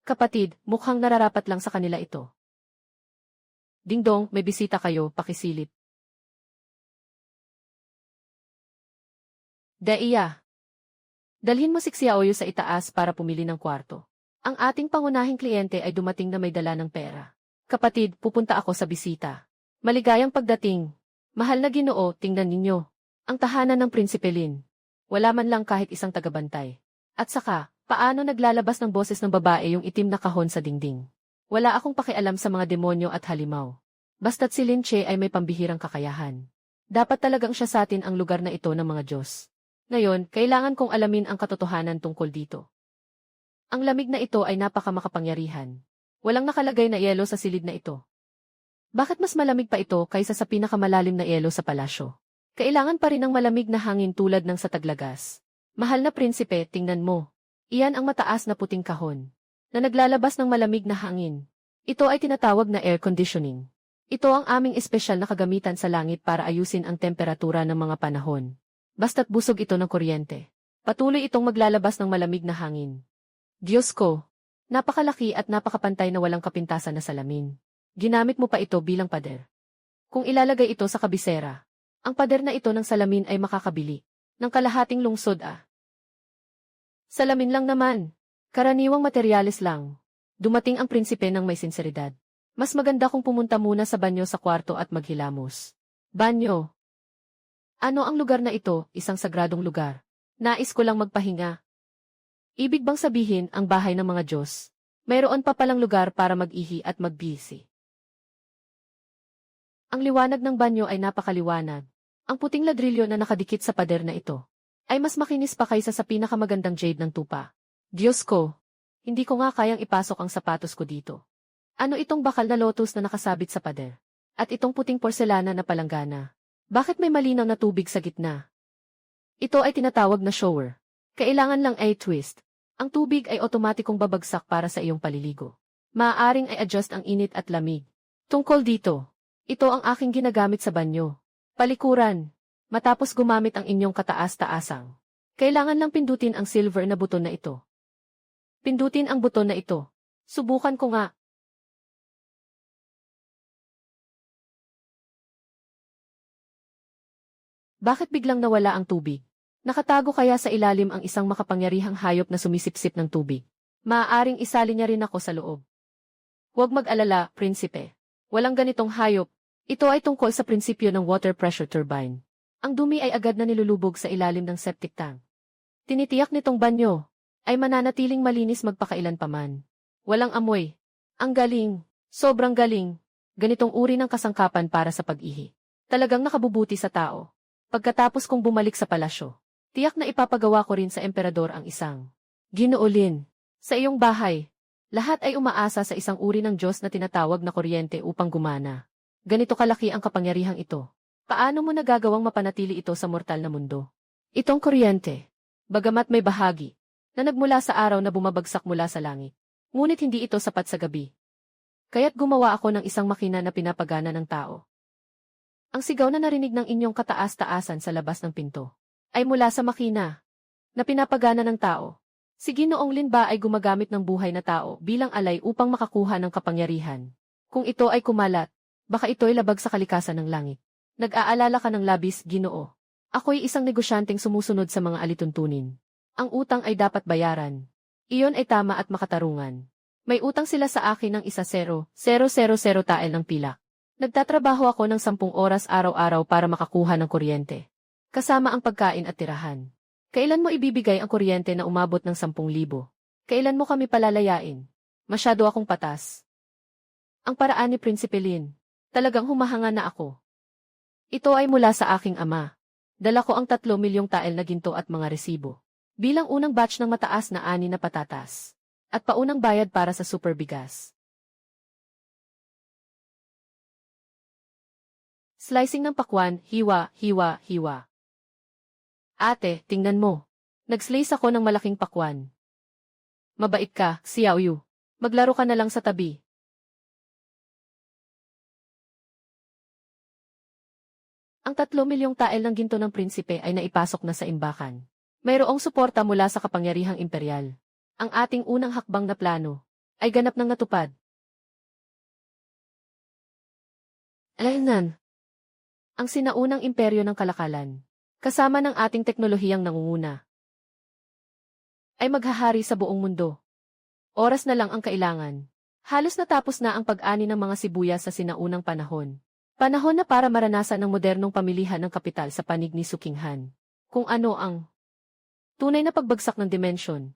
Kapatid, mukhang nararapat lang sa kanila ito. Dingdong, may bisita kayo, pakisilip. Daiya. Dalhin mo si Xiaoyu sa itaas para pumili ng kwarto. Ang ating pangunahing kliyente ay dumating na may dala ng pera. Kapatid, pupunta ako sa bisita. Maligayang pagdating. Mahal na Ginoo, tingnan ninyo. Ang tahanan ng Prinsipe Lin. Wala man lang kahit isang tagabantay. At saka, paano naglalabas ng boses ng babae yung itim na kahon sa dingding? Wala akong pakialam sa mga demonyo at halimaw. Basta't si Lin Che ay may pambihirang kakayahan. Dapat talagang siya sa atin ang lugar na ito ng mga Diyos. Ngayon, kailangan kong alamin ang katotohanan tungkol dito. Ang lamig na ito ay napakamakapangyarihan. Walang nakalagay na yelo sa silid na ito. Bakit mas malamig pa ito kaysa sa pinakamalalim na yelo sa palasyo? Kailangan pa rin ng malamig na hangin tulad ng sa Taglagas. Mahal na prinsipe, tingnan mo. Iyan ang mataas na puting kahon, na naglalabas ng malamig na hangin. Ito ay tinatawag na air conditioning. Ito ang aming espesyal na kagamitan sa langit para ayusin ang temperatura ng mga panahon. Basta't busog ito ng kuryente. Patuloy itong maglalabas ng malamig na hangin. Diyos ko! Napakalaki at napakapantay na walang kapintasan na salamin. Ginamit mo pa ito bilang pader. Kung ilalagay ito sa kabisera, ang pader na ito ng salamin ay makakabili ng kalahating lungsod Salamin lang naman. Karaniwang materyales lang. Dumating ang prinsipe ng may sinseridad. Mas maganda kung pumunta muna sa banyo sa kwarto at maghilamos. Banyo. Ano ang lugar na ito? Isang sagradong lugar. Nais ko lang magpahinga. Ibig bang sabihin ang bahay ng mga Diyos? Mayroon pa palang lugar para mag-ihi at magbisi. Ang liwanag ng banyo ay napakaliwanag. Ang puting ladrilyo na nakadikit sa pader na ito ay mas makinis pa kaysa sa pinakamagandang jade ng tupa. Diyos ko, hindi ko nga kayang ipasok ang sapatos ko dito. Ano itong bakal na lotus na nakasabit sa pader? At itong puting porselana na palanggana? Bakit may malinaw na tubig sa gitna? Ito ay tinatawag na shower. Kailangan lang ay twist. Ang tubig ay otomatikong babagsak para sa iyong paliligo. Maaaring ay adjust ang init at lamig. Tungkol dito, ito ang aking ginagamit sa banyo. Palikuran. Matapos gumamit ang inyong kataas-taasang. Kailangan lang pindutin ang silver na buton na ito. Pindutin ang buton na ito. Subukan ko nga. Bakit biglang nawala ang tubig? Nakatago kaya sa ilalim ang isang makapangyarihang hayop na sumisipsip ng tubig? Maaaring isali niya rin ako sa loob. Huwag mag-alala, prinsipe. Walang ganitong hayop. Ito ay tungkol sa prinsipyo ng water pressure turbine. Ang dumi ay agad na nilulubog sa ilalim ng septic tank. Tinitiyak nitong banyo ay mananatiling malinis magpakailan paman. Walang amoy. Ang galing. Sobrang galing. Ganitong uri ng kasangkapan para sa pag-ihi. Talagang nakabubuti sa tao. Pagkatapos kong bumalik sa palasyo, tiyak na ipapagawa ko rin sa emperador ang isang Ginoo Lin. Sa iyong bahay, lahat ay umaasa sa isang uri ng Diyos na tinatawag na kuryente upang gumana. Ganito kalaki ang kapangyarihang ito. Paano mo nagagawang mapanatili ito sa mortal na mundo? Itong kuryente, bagamat may bahagi, na nagmula sa araw na bumabagsak mula sa langit. Ngunit hindi ito sapat sa gabi. Kaya't gumawa ako ng isang makina na pinapagana ng tao. Ang sigaw na narinig ng inyong kataas-taasan sa labas ng pinto ay mula sa makina na pinapagana ng tao. Si Ginoong Lin ba ay gumagamit ng buhay na tao bilang alay upang makakuha ng kapangyarihan? Kung ito ay kumalat, baka ito'y labag sa kalikasan ng langit. Nag-aalala ka ng labis, Ginoo. Ako'y isang negosyanteng sumusunod sa mga alituntunin. Ang utang ay dapat bayaran. Iyon ay tama at makatarungan. May utang sila sa akin ng 1,000,000 tael ng pilak. Nagtatrabaho ako ng 10 oras araw-araw para makakuha ng kuryente. Kasama ang pagkain at tirahan. Kailan mo ibibigay ang kuryente na umabot ng 10,000? Kailan mo kami palalayain? Masyado akong patas. Ang paraan ni Prinsipe Lin. Talagang humahanga na ako. Ito ay mula sa aking ama. Dala ko ang 3,000,000 tael na ginto at mga resibo. Bilang unang batch ng mataas na ani na patatas. At paunang bayad para sa superbigas. Slicing ng pakwan, hiwa, hiwa, hiwa. Ate, tingnan mo. Nag-slice ako ng malaking pakwan. Mabait ka, Xiaoyu. Maglaro ka na lang sa tabi. Ang 3,000,000 tael ng ginto ng prinsipe ay naipasok na sa imbakan. Mayroong suporta mula sa kapangyarihang imperial. Ang ating unang hakbang na plano ay ganap ng natupad. Alaynan. Ang sinaunang imperyo ng kalakalan, kasama ng ating teknolohiyang nangunguna, ay maghahari sa buong mundo. Oras na lang ang kailangan. Halos natapos na ang pag-ani ng mga sibuyas sa sinaunang panahon. Panahon na para maranasan ng modernong pamilihan ng kapital sa panig ni Sukinghan. Kung ano ang tunay na pagbagsak ng dimensyon.